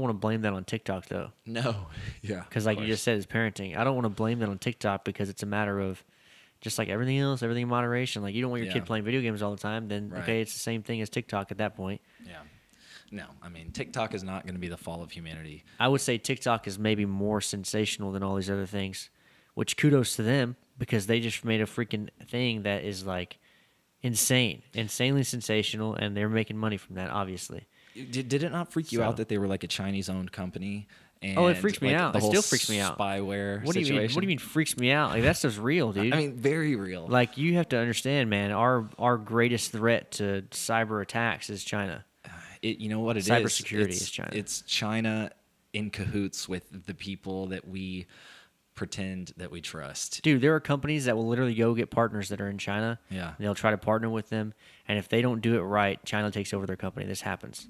want to blame that on TikTok though, No, yeah, because like you just said, it's parenting. I don't want to blame that on TikTok because it's a matter of just like everything else, everything in moderation. Like you don't want your Yeah. kid playing video games all the time. Then Right. okay, it's the same thing as TikTok at that point. yeah. No, I mean TikTok is not going to be the fall of humanity. I would say TikTok is maybe more sensational than all these other things, which kudos to them because they just made a freaking thing that is like insanely sensational, and they're making money from that, obviously. Did it not freak you So- out that they were like a Chinese-owned company? And Oh, it freaks me like, out. The It whole still freaks me out. Spyware What do you situation. mean? What do you mean freaks me out? Like that stuff's real, dude. I mean, very real. like you have to understand, man. Our greatest threat to cyber attacks is China. You know what it is? Cybersecurity It's- is China. It's China in cahoots with the people that we pretend that we trust. Dude, there are companies that will literally go get partners that are in China. Yeah. They'll try to partner with them, and if they don't do it right, China takes over their company. This happens.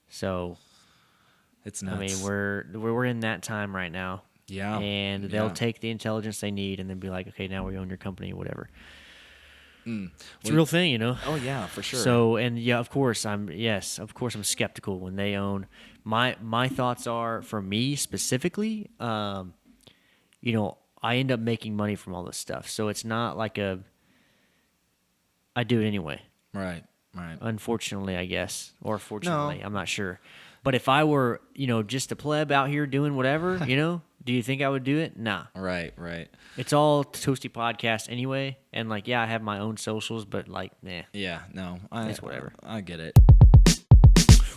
So, It's nuts. I mean, we're in that time right now. Yeah. And they'll Yeah. take the intelligence they need and then be like, okay, now we own your company or whatever. It's a Well, real thing, you know? Oh yeah, for sure. So, and yeah, of course I'm skeptical when they own. My thoughts are, for me specifically, I end up making money from all this stuff. So it's not like I do it anyway. Right. Right. Unfortunately, I guess, or fortunately, No. I'm not sure. But if I were, just a pleb out here doing whatever, do you think I would do it? Nah. Right. Right. It's all Toasty podcast anyway, and like, yeah, I have my own socials, but like, nah, Yeah. No. it's whatever. I get it.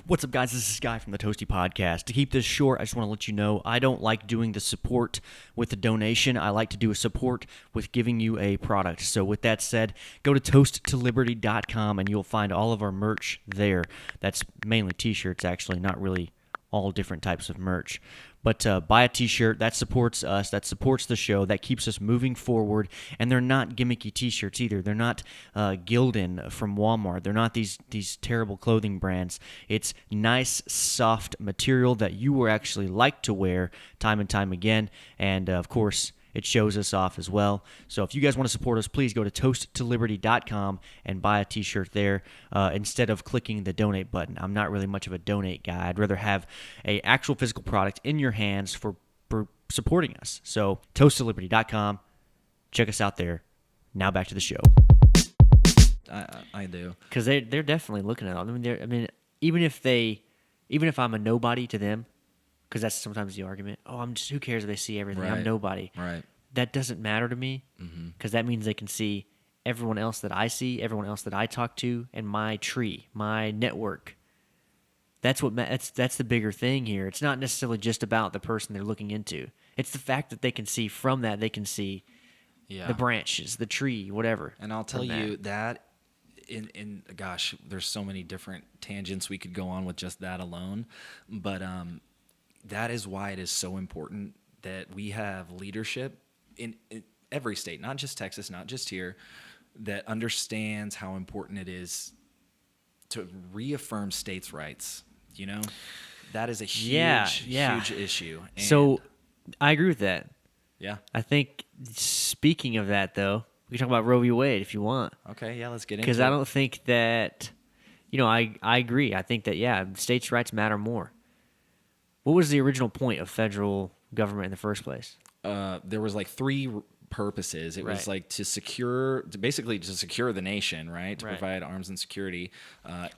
What's up, guys? This is Guy from the Toasty Podcast. To keep this short, I just want to let you know I don't like doing the support with the donation. I like to do a support with giving you a product. So with that said, go to toasttoliberty.com and you'll find all of our merch there. That's mainly t-shirts, actually, not really all different types of merch. But buy a t-shirt. That supports us. That supports the show. That keeps us moving forward. And they're not gimmicky t-shirts either. They're not Gildan from Walmart. They're not these terrible clothing brands. It's nice, soft material that you will actually like to wear time and time again. And, of course, it shows us off as well. So if you guys want to support us, please go to toasttoliberty.com and buy a t-shirt there instead of clicking the donate button. I'm not really much of a donate guy. I'd rather have a actual physical product in your hands for supporting us. So toasttoliberty.com. Check us out there. Now back to the show. I do. Because they're definitely looking at it. I mean, even if I'm a nobody to them, because that's sometimes the argument. Oh, who cares if they see everything? Right. I'm nobody. Right. That doesn't matter to me because that means they can see everyone else that I see, everyone else that I talk to, and my tree, my network. That's that's the bigger thing here. It's not necessarily just about the person they're looking into. It's the fact that they can see from that. They can see the branches, the tree, whatever. And I'll tell you that in gosh, there's so many different tangents we could go on with just that alone, but that is why it is so important that we have leadership in every state, not just Texas, not just here, that understands how important it is to reaffirm states' rights. That is a huge issue. And so I agree with that. yeah. I think, speaking of that, though, we can talk about Roe v. Wade if you want. Okay, yeah, let's get into it. Because I don't think that, I agree. I think that, states' rights matter more. What was the original point of federal government in the first place? There was like three purposes. It was like to secure the nation, right? To provide arms and security,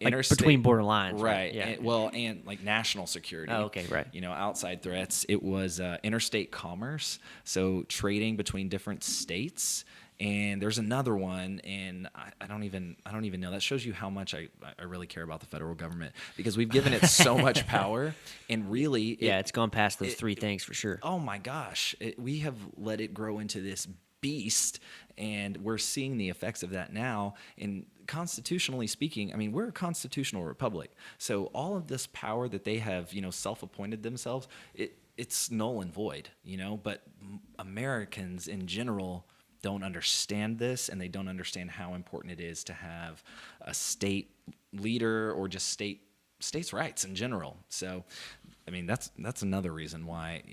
interstate, between border lines, right? Yeah. And like national security. Oh, okay, right. Outside threats. It was interstate commerce, so trading between different states. And there's another one, and I don't even know. That shows you how much I really care about the federal government, because we've given it so much power, and really, it's gone past those three things for sure. Oh my gosh, we have let it grow into this beast, and we're seeing the effects of that now. And constitutionally speaking, I mean, we're a constitutional republic, so all of this power that they have, self-appointed themselves, it's null and void, But Americans in general don't understand this, and they don't understand how important it is to have a state leader or just states' rights in general. So, I mean, that's another reason why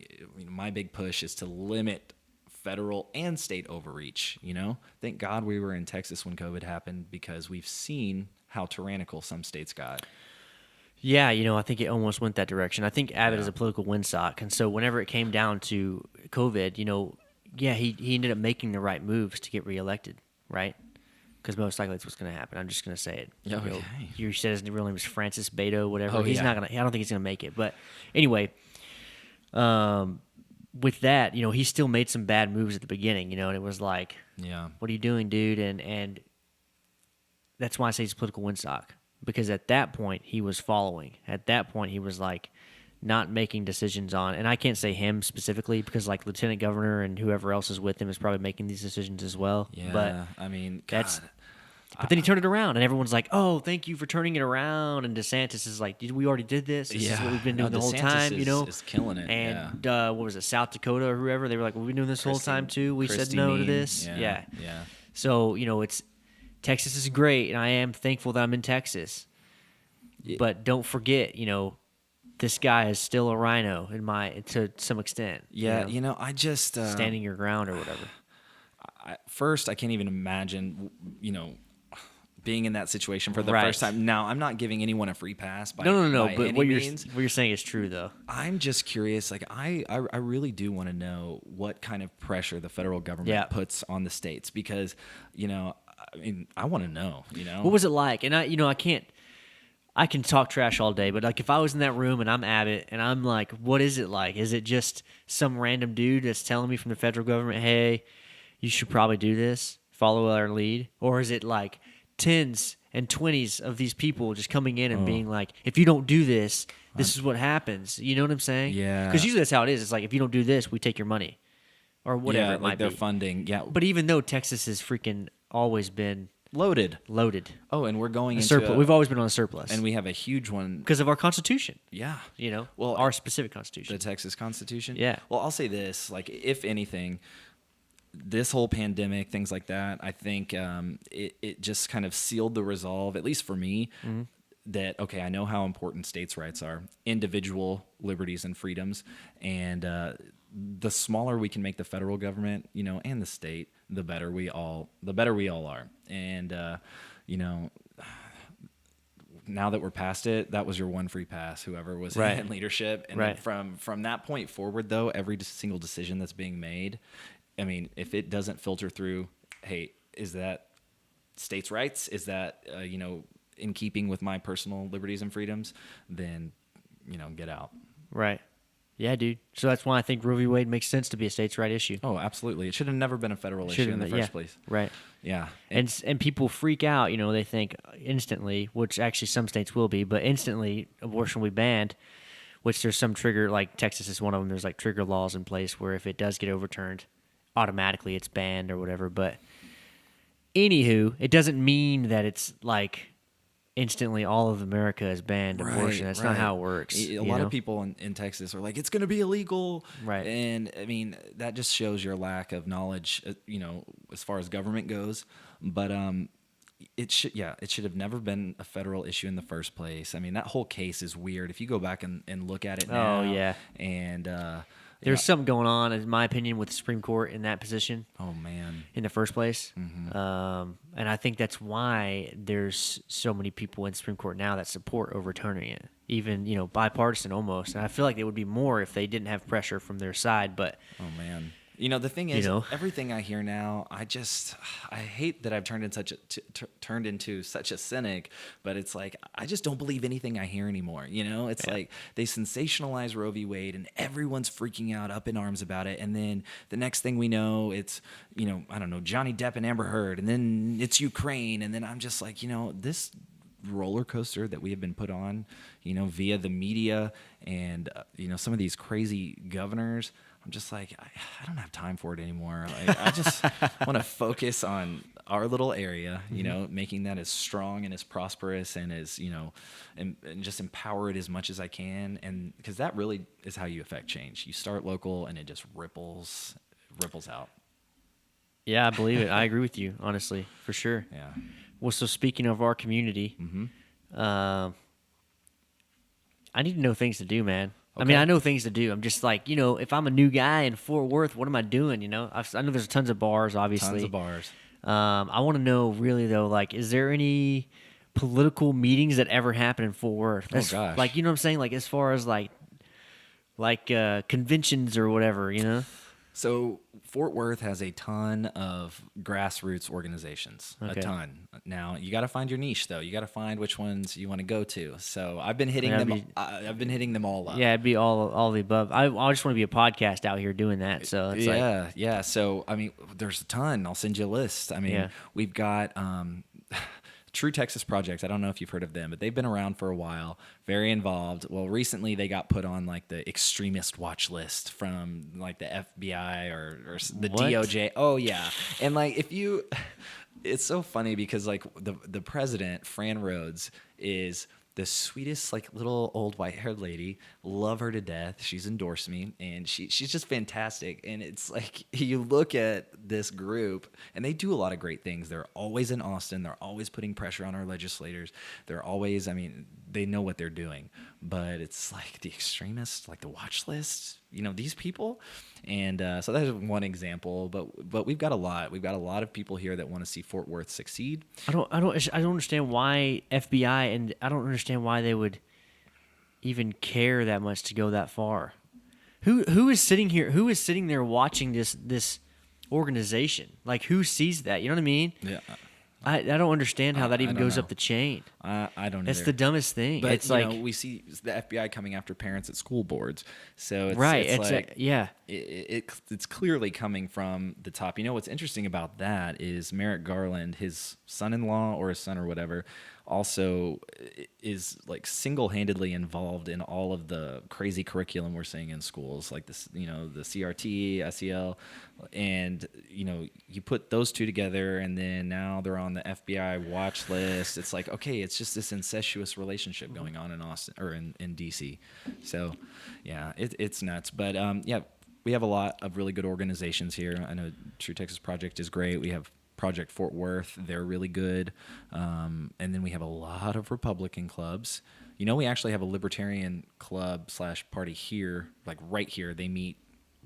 my big push is to limit federal and state overreach. Thank God we were in Texas when COVID happened, because we've seen how tyrannical some states got. Yeah, I think it almost went that direction. I think Abbott is a political windsock, and so whenever it came down to COVID, he ended up making the right moves to get reelected, right? Because most likely that's what's going to happen. I'm just going to say it. Okay. You said his real name was Francis Beto, whatever. Oh, He's not going to. I don't think he's going to make it. But anyway, with that, he still made some bad moves at the beginning, and it was like, what are you doing, dude? And that's why I say he's a political windsock, because at that point he was following. At that point he was like not making decisions on, and I can't say him specifically because like Lieutenant Governor and whoever else is with him is probably making these decisions as well. Yeah, but I mean, that's. God. But then he turned it around, and everyone's like, "Oh, thank you for turning it around." And DeSantis is like, "We already did this. This is what we've been doing the whole time." Is killing it. And what was it, South Dakota or whoever? They were like, "We've been doing this the whole time too. We said no to this." Yeah. So it's Texas is great, and I am thankful that I'm in Texas. Yeah. But don't forget, this guy is still a rhino to some extent. Yeah, I just standing your ground or whatever. First, I can't even imagine, being in that situation for the first time. Now, I'm not giving anyone a free pass by No. By but any what means. you're saying is true, though. I'm just curious. Like, I really do want to know what kind of pressure the federal government puts on the states, because, I mean, I want to know, you know? What was it like? And I can talk trash all day, but like if I was in that room and I'm Abbott and I'm like, what is it like? Is it just some random dude that's telling me from the federal government, hey, you should probably do this, follow our lead? Or is it like tens and 20s of these people just coming in and being like, if you don't do this, this is what happens. You know what I'm saying? Yeah. Because usually that's how it is. It's like, if you don't do this, we take your money. Or whatever Yeah, it might like their be. funding. Yeah. But even though Texas has freaking always been Loaded. Oh, and we're going into surplus. We've always been on a surplus. and we have a huge one. Because of our Constitution. Yeah. You know? Well, our specific Constitution. The Texas Constitution? Yeah. Well, I'll say this, like, if anything, this whole pandemic, things like that, I think it just kind of sealed the resolve, at least for me, that, okay, I know how important states' rights are, individual liberties and freedoms, and the smaller we can make the federal government, you know, and the state, the better we all are. And, you know, now that we're past it, that was your one free pass, whoever was Right. in leadership. And Right. then from that point forward, though, every single decision that's being made, I mean, if it doesn't filter through, hey, is that states' rights? Is that, you know, in keeping with my personal liberties and freedoms? Then, you know, get out. Right. Yeah, dude. So that's why I think Roe v. Wade makes sense to be a states' right issue. Oh, absolutely. It should have never been a federal issue in the first place. Right. Yeah. And people freak out, you know, they think instantly, which actually some states will be, but instantly abortion will be banned, which there's some trigger, like Texas is one of them. There's like trigger laws in place where if it does get overturned, automatically it's banned or whatever. But anywho, it doesn't mean that it's like instantly all of America has banned abortion. That's not how it works. A lot of people in Texas are like, it's going to be illegal. Right. And I mean, that just shows your lack of knowledge, you know, as far as government goes. But it should have never been a federal issue in the first place. I mean, that whole case is weird. If you go back and look at it now. Oh, yeah. And There's something going on, in my opinion, with the Supreme Court in that position. Oh, man. In the first place. And I think that's why there's so many people in the Supreme Court now that support overturning it, even, you know, bipartisan almost. And I feel like it would be more if they didn't have pressure from their side. But Oh, man. You know, the thing is, You know? everything I hear now, I hate that I've turned into such a cynic, but it's like, I just don't believe anything I hear anymore. You know, it's like they sensationalize Roe v. Wade and everyone's freaking out, up in arms about it. And then the next thing we know, it's, you know, I don't know, Johnny Depp and Amber Heard, and then it's Ukraine. And then I'm just like, you know, this roller coaster that we have been put on, you know, via the media and, you know, some of these crazy governors, I'm just like, I don't have time for it anymore. Like, I just want to focus on our little area, you know, making that as strong and as prosperous and as, you know, and just empower it as much as I can. And because that really is how you affect change. You start local and it just ripples out. yeah, I believe it. I agree with you, honestly, for sure. Yeah. Well, so speaking of our community, I need to know things to do, man. I mean, Okay. I know things to do. I'm just like, you know, if I'm a new guy in Fort Worth, what am I doing? You know, I know there's tons of bars, obviously. Tons of bars. I want to know really though, like, is there any political meetings that ever happen in Fort Worth? Oh, gosh. Like, you know what I'm saying? Like, as far as like conventions or whatever, you know? So Fort Worth has a ton of grassroots organizations, Okay. a ton. Now you got to find your niche, though. You got to find which ones you want to go to. So I've been hitting Yeah, them. I've been hitting them all up. Yeah, it'd be all the above. I just want to be a podcast out here doing that. So it's like, Yeah. So I mean, there's a ton. I'll send you a list. I mean, Yeah. we've got True Texas Project. I don't know if you've heard of them, but they've been around for a while. Very involved. Well, recently they got put on like the extremist watch list from like the FBI or the What? DOJ. Oh yeah, and like it's so funny because like the president, Fran Rhodes, is the sweetest, like, little old white-haired lady. Love her to death. She's endorsed me, and she's just fantastic. And it's like you look at this group, and they do a lot of great things. They're always in Austin. They're always putting pressure on our legislators. They're always, I mean, they know what they're doing. But it's like the extremists, like the watch list, you know, these people. And so that's one example. But we've got a lot. We've got a lot of people here that want to see Fort Worth succeed. I don't understand why FBI, and I don't understand why they would even care that much to go that far. Who is sitting here? Who is sitting there watching this organization? Like, who sees that? You know what I mean? Yeah. I don't understand how that even I don't goes know. up the chain. I don't That's either. the dumbest thing. But It's you like know, we see the FBI coming after parents at school boards, so it's right. It's like yeah. it's clearly coming from the top. You know what's interesting about that is Merrick Garland, his son-in-law or his son or whatever, also is like single-handedly involved in all of the crazy curriculum we're seeing in schools, like this, you know, the CRT, SEL, and you know, you put those two together, and then now they're on the FBI watch list. It's like, okay, it's just this incestuous relationship going on in Austin or in DC. So, yeah, it's nuts. But yeah, we have a lot of really good organizations here. I know True Texas Project is great. We have Project Fort Worth. They're really good. And then we have a lot of Republican clubs. You know, we actually have a Libertarian club / party here, like right here. They meet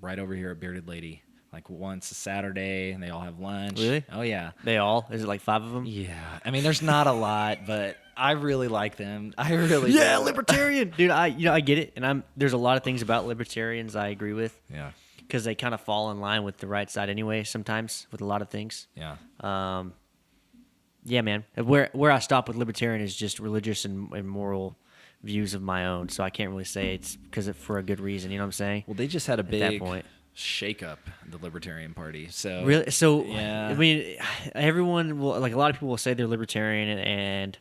right over here at Bearded Lady, like once a Saturday, and they all have lunch. Really? Oh, yeah. They all? Is it like 5 of them? Yeah. I mean, there's not a lot, but I really like them. I really Yeah, do. libertarian, dude. I get it, and there's a lot of things about libertarians I agree with Yeah. because they kind of fall in line with the right side anyway. Sometimes with a lot of things. Yeah. Yeah, man. Where I stop with libertarian is just religious and moral views of my own. So I can't really say it's because for a good reason. You know what I'm saying? Well, they just had a that big point. shake up, the Libertarian Party. So Really? So yeah. I mean, everyone will like a lot of people will say they're libertarian, and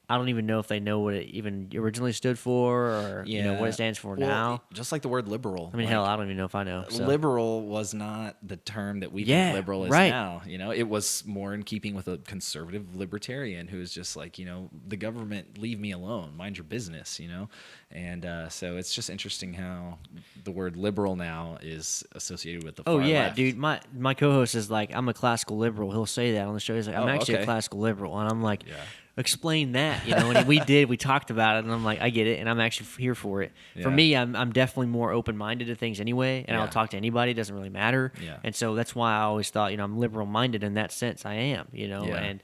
I don't even know if they know what it even originally stood for, or you know what it stands for Well, now. just like the word liberal. I mean, hell, I don't even know if I know. So. Liberal was not the term that we Yeah, think liberal is right. now. You know, it was more in keeping with a conservative libertarian who is just like, you know, the government, leave me alone, mind your business, you know? And so it's just interesting how the word liberal now is associated with the far Oh yeah, left. dude. My co-host is like, I'm a classical liberal. He'll say that on the show. He's like, I'm Oh, actually okay. a classical liberal, and I'm like, Yeah. explain that, you know. And we talked about it, and I'm like, I get it, and I'm actually here for it. Yeah. For me, I'm definitely more open-minded to things anyway, and Yeah. I'll talk to anybody. It doesn't really matter. Yeah. And so that's why I always thought, you know, I'm liberal-minded in that sense. I am, you know, Yeah.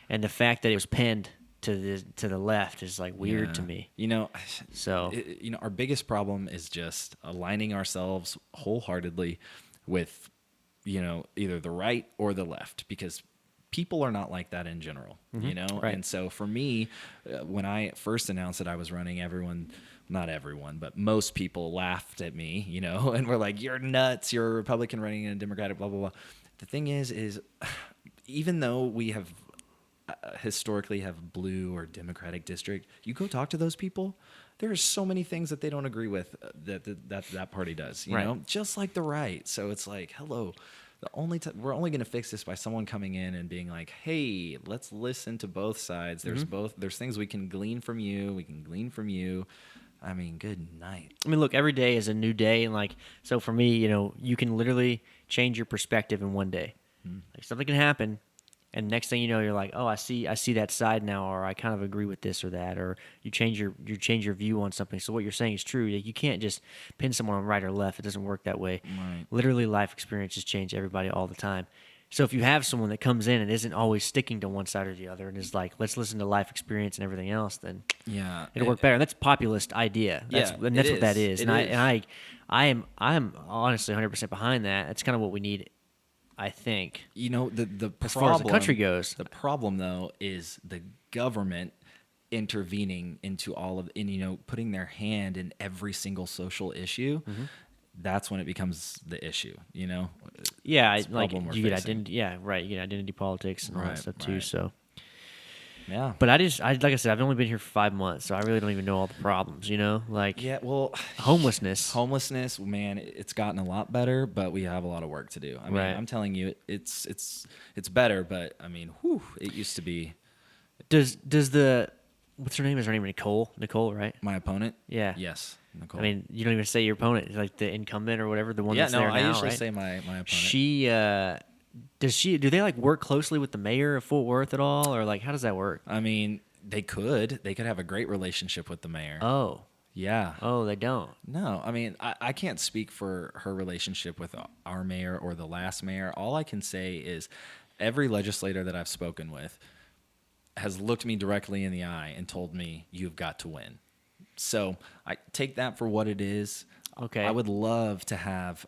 and the fact that it was penned to the left is like weird to Yeah. me. You know, So you know, our biggest problem is just aligning ourselves wholeheartedly with, you know, either the right or the left, because people are not like that in general, you know? Right. And so for me, when I first announced that I was running, not everyone, but most people laughed at me, you know, and were like, you're nuts, you're a Republican running in a Democratic, blah, blah, blah. The thing is even though we have historically have blue or Democratic district, you go talk to those people, there are so many things that they don't agree with that party does, you Right. know, just like the right. So it's like, hello, we're only going to fix this by someone coming in and being like, hey, let's listen to both sides. There's there's things we can glean from you. We can glean from you. I mean, good night. I mean, look, every day is a new day, and like, so for me, you know, you can literally change your perspective in one day. Like something can happen, and next thing you know, you're like, oh, I see that side now, or I kind of agree with this or that, or you change your view on something. So what you're saying is true. Like, you can't just pin someone on right or left. It doesn't work that way. Right. Literally, life experiences change everybody all the time. So if you have someone that comes in and isn't always sticking to one side or the other, and is like, let's listen to life experience and everything else, then Yeah, it'll work better. And that's a populist idea. That's Yeah, and that's it what that is. is. It And is. I am honestly 100% behind that. That's kind of what we need, I think. you know, the As problem, far as the country goes. the problem though is the government intervening into all of, and you know, putting their hand in every single social issue. That's when it becomes the issue, you know. Yeah, It's the like problem we're you get facing. identity. Yeah, right. You get identity politics and all that Right, stuff too. right. So, Yeah. but like I said, I've only been here for 5 months, so I really don't even know all the problems. You know, like Yeah, well, homelessness. man, it's gotten a lot better, but we have a lot of work to do. I mean, Right. I'm telling you, it's better, but I mean, it used to be. Does the what's her name? Is her name Nicole? Nicole, right? My opponent? Yeah. Yes, Nicole. I mean, you don't even say your opponent, like the incumbent or whatever, the one yeah, that's no, there I now, usually right? say my opponent. Do they like work closely with the mayor of Fort Worth at all, or like how does that work? I mean, they could have a great relationship with the mayor. Oh, Yeah. they don't. No, I mean, I can't speak for her relationship with our mayor or the last mayor. All I can say is every legislator that I've spoken with has looked me directly in the eye and told me, you've got to win. So I take that for what it is. Okay. I would love to have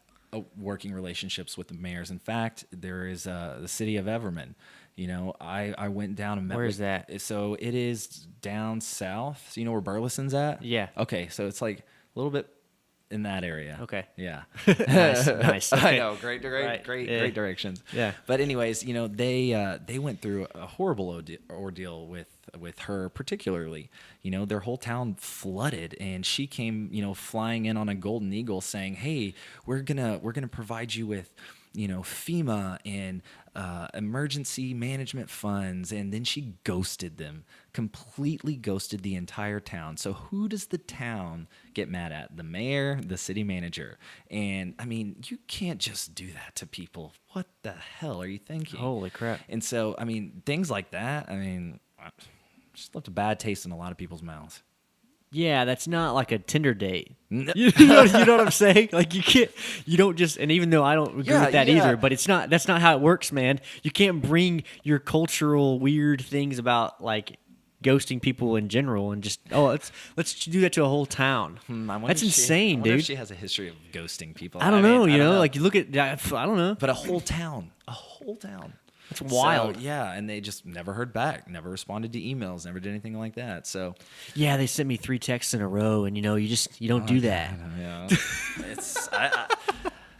working relationships with the mayors. In fact, there is the city of Everman. You know, I went down and met. Where is that? So it is down south. So you know where Burleson's at? Yeah. Okay, so it's like a little bit in that area. Okay. Yeah. Nice. I Okay. know. Great Right. Yeah. great directions. Yeah. But anyways, you know, they went through a horrible ordeal with her particularly. You know, their whole town flooded, and she came, you know, flying in on a golden eagle, saying, "Hey, we're gonna provide you with, you know, FEMA and emergency management funds," and then she ghosted them, completely ghosted the entire town. So who does the town get mad at? The mayor, the city manager. And I mean, you can't just do that to people. What the hell are you thinking? Holy crap. And so, I mean, things like that, I mean, just left a bad taste in a lot of people's mouths. Yeah, that's not like a Tinder date. No. You know what I'm saying? Like you don't just, and even though I don't agree with that either, but that's not how it works, man. You can't bring your cultural weird things about like ghosting people in general and just, let's do that to a whole town. That's insane, I wonder dude. if she has a history of ghosting people. I don't know, mean, you I don't know, like you look at, I don't know. but a whole town. That's wild. So, yeah, and they just never heard back, never responded to emails, never did anything like that. So, Yeah, they sent me 3 texts in a row, and you don't do that. yeah, it's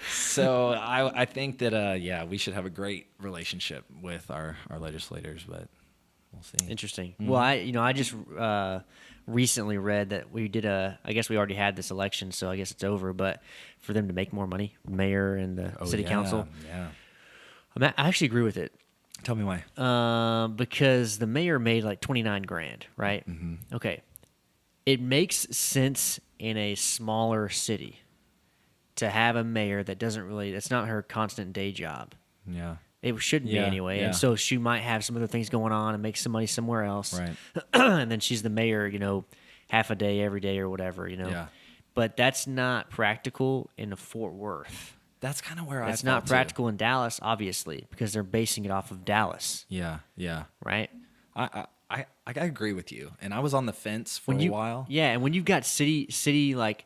so I think that we should have a great relationship with our legislators, but we'll see. Interesting. Mm-hmm. Well, I just recently read that we did I guess we already had this election, so I guess it's over. But for them to make more money, mayor and the city council, Yeah. I actually agree with it. Tell me why. Because the mayor made like 29 grand, right? Mm-hmm. Okay, it makes sense in a smaller city to have a mayor that's not her constant day job. Yeah. It shouldn't be Yeah, anyway. yeah. And so she might have some other things going on and make some money somewhere else. Right. And then she's the mayor, you know, half a day every day or whatever, you know. Yeah. But that's not practical in Fort Worth. That's kind of where It's not practical in Dallas, obviously, because they're basing it off of Dallas, Yeah. Yeah. right? I agree with you, and I was on the fence for a while. Yeah, and when you've got city like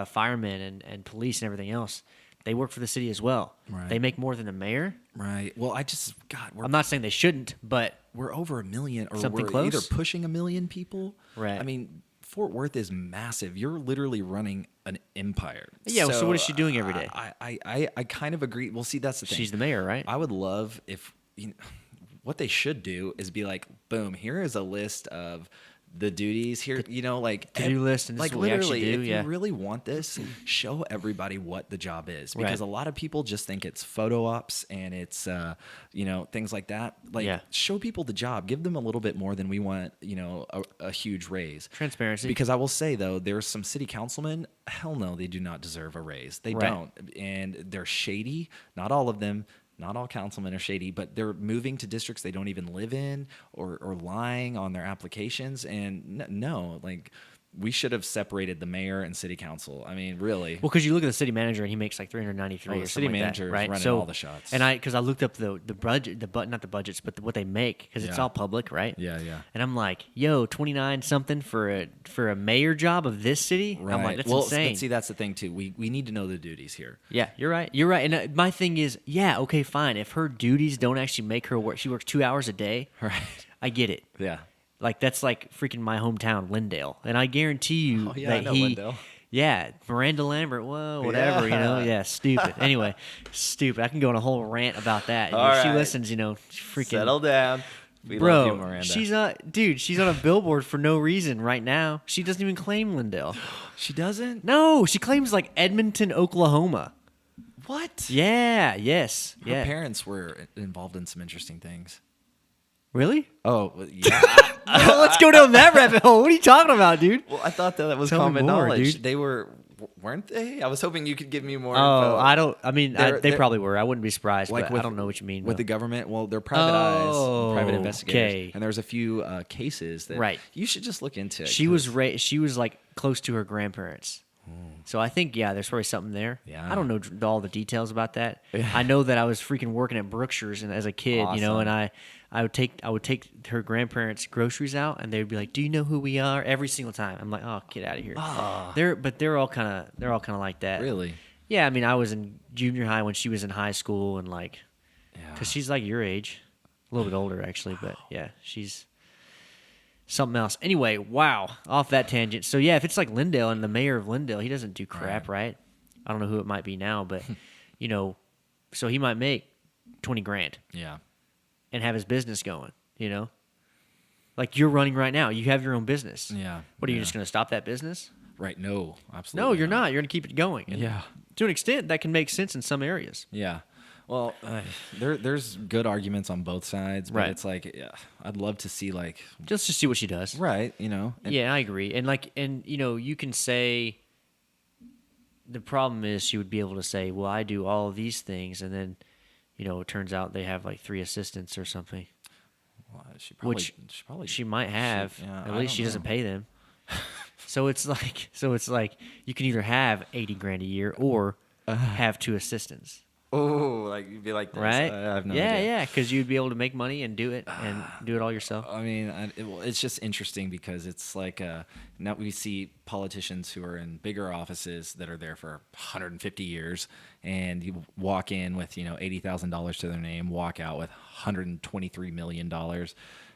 firemen and police and everything else, they work for the city as well. Right. They make more than the mayor. Right. Well, I'm not saying they shouldn't, but we're over 1 million, or Something we're close? either pushing 1 million people. Right. I mean, Fort Worth is massive. You're literally running an empire. Yeah, so what is she doing every day? I kind of agree. Well, see, that's the thing. she's the mayor, right? I would love if what they should do is be like, boom, here is a list of the duties here, you know, like to-do list, and this like is what we actually literally, do, if yeah. you really want this, show everybody what the job is, because Right. a lot of people just think it's photo ops and it's you know, things like that. Like, Yeah. show people the job, give them a little bit more than we want, you know, a huge raise. Transparency. Because I will say though, there's some city councilmen, hell no, they do not deserve a raise. They Right. don't, and they're shady. Not all of them. Not all councilmen are shady, but they're moving to districts they don't even live in, or lying on their applications. And no, like, we should have separated the mayor and city council. I mean, really. Well, because you look at the city manager and he makes like 393 Oh, or the something city like manager that, is right? running So, all the shots. And because I looked up the budget, not the budgets, but what they make, because it's Yeah. all public, right? Yeah, yeah. And I'm like, yo, 29 something for a mayor job of this city. Right. I'm like, that's well, insane. but see, that's the thing too. We need to know the duties here. Yeah, you're right. You're right. And my thing is, yeah, okay, fine. If her duties don't actually make her work, she works 2 hours a day. Right. I get it. Yeah. Like that's like freaking my hometown, Lindale, and I guarantee you Oh, yeah, that I know he, Lindale. yeah, Miranda Lambert, whoa, whatever, you know, yeah, stupid. Anyway, stupid. I can go on a whole rant about that. All If she right. listens, you know, freaking Settle down. We bro. love you, Miranda. She's not, dude. She's on a billboard for no reason right now. She doesn't even claim Lindale. She doesn't? No, she claims like Edmonton, Oklahoma. What? Yeah. Yes. Her yeah. parents were involved in some interesting things. Really? Oh, well, yeah. Well, let's go down that rabbit hole. What are you talking about, dude? Well, I thought that was Tell me common more, knowledge. dude. They weren't they? I was hoping you could give me more Oh, info. I don't. I mean, They're- they they're- probably were. I wouldn't be surprised. Like But I don't know what you mean. with though. the government. Well, they're private eyes, private Oh, investigators, okay. and there's a few cases that Right. you should just look into. She was she was like close to her grandparents. So I think there's probably something there. Yeah. I don't know all the details about that. I know that I was freaking working at Brookshire's and as a kid, you know, Awesome. and I would take her grandparents' groceries out, and they would be like, "Do you know who we are?" Every single time. I'm like, "Oh, get out of here." They're all kind of like that. really. Yeah, I mean, I was in junior high when she was in high school, and like, Yeah. because she's like your age. A little bit older, actually, but yeah, she's something else. Anyway, wow, off that tangent. So yeah, if it's like Lindale and the mayor of Lindale, he doesn't do crap, right? I don't know who it might be now, but you know, so he might make 20 grand Yeah. and have his business going, you know? Like you're running right now. You have your own business. Yeah. What are you Yeah. just going to stop that business? Right. No, absolutely. No, you're not. You're going to keep it going. And Yeah. to an extent, that can make sense in some areas. Yeah. Well, there's good arguments on both sides, but Right. it's like, yeah, I'd love to see like, Just to see what she does. right, you know, and Yeah, I agree. And you know, you can say the problem is she would be able to say, well, I do all of these things, and then, you know, it turns out they have like 3 assistants or something. well, she Which probably She might have. yeah, At I least don't she doesn't know. pay them. So it's like you can either have 80 grand a year or have 2 assistants. Oh, like you'd be like this. Right? I have no yeah, idea. yeah, because you'd be able to make money and do it all yourself. I mean, it's just interesting because it's like now we see politicians who are in bigger offices that are there for 150 years, and you walk in with $80,000 to their name, walk out with $123 million,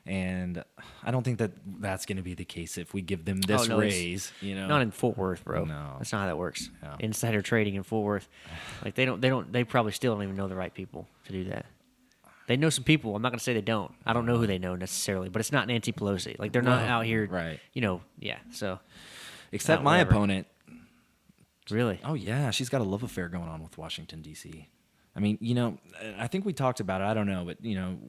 and I don't think that that's going to be the case if we give them this Oh, no, it's raise. Not in Fort Worth, bro. No. That's not how that works. No. Insider trading in Fort Worth, like they probably still don't even know the right people to do that. They know some people. I'm not gonna say they don't. I don't know who they know necessarily, but it's not Nancy Pelosi. Like they're not No. out here, Right. Yeah. So Except Not my whatever. opponent. really, Oh yeah, she's got a love affair going on with Washington D.C. I mean, I think we talked about it. I don't know, but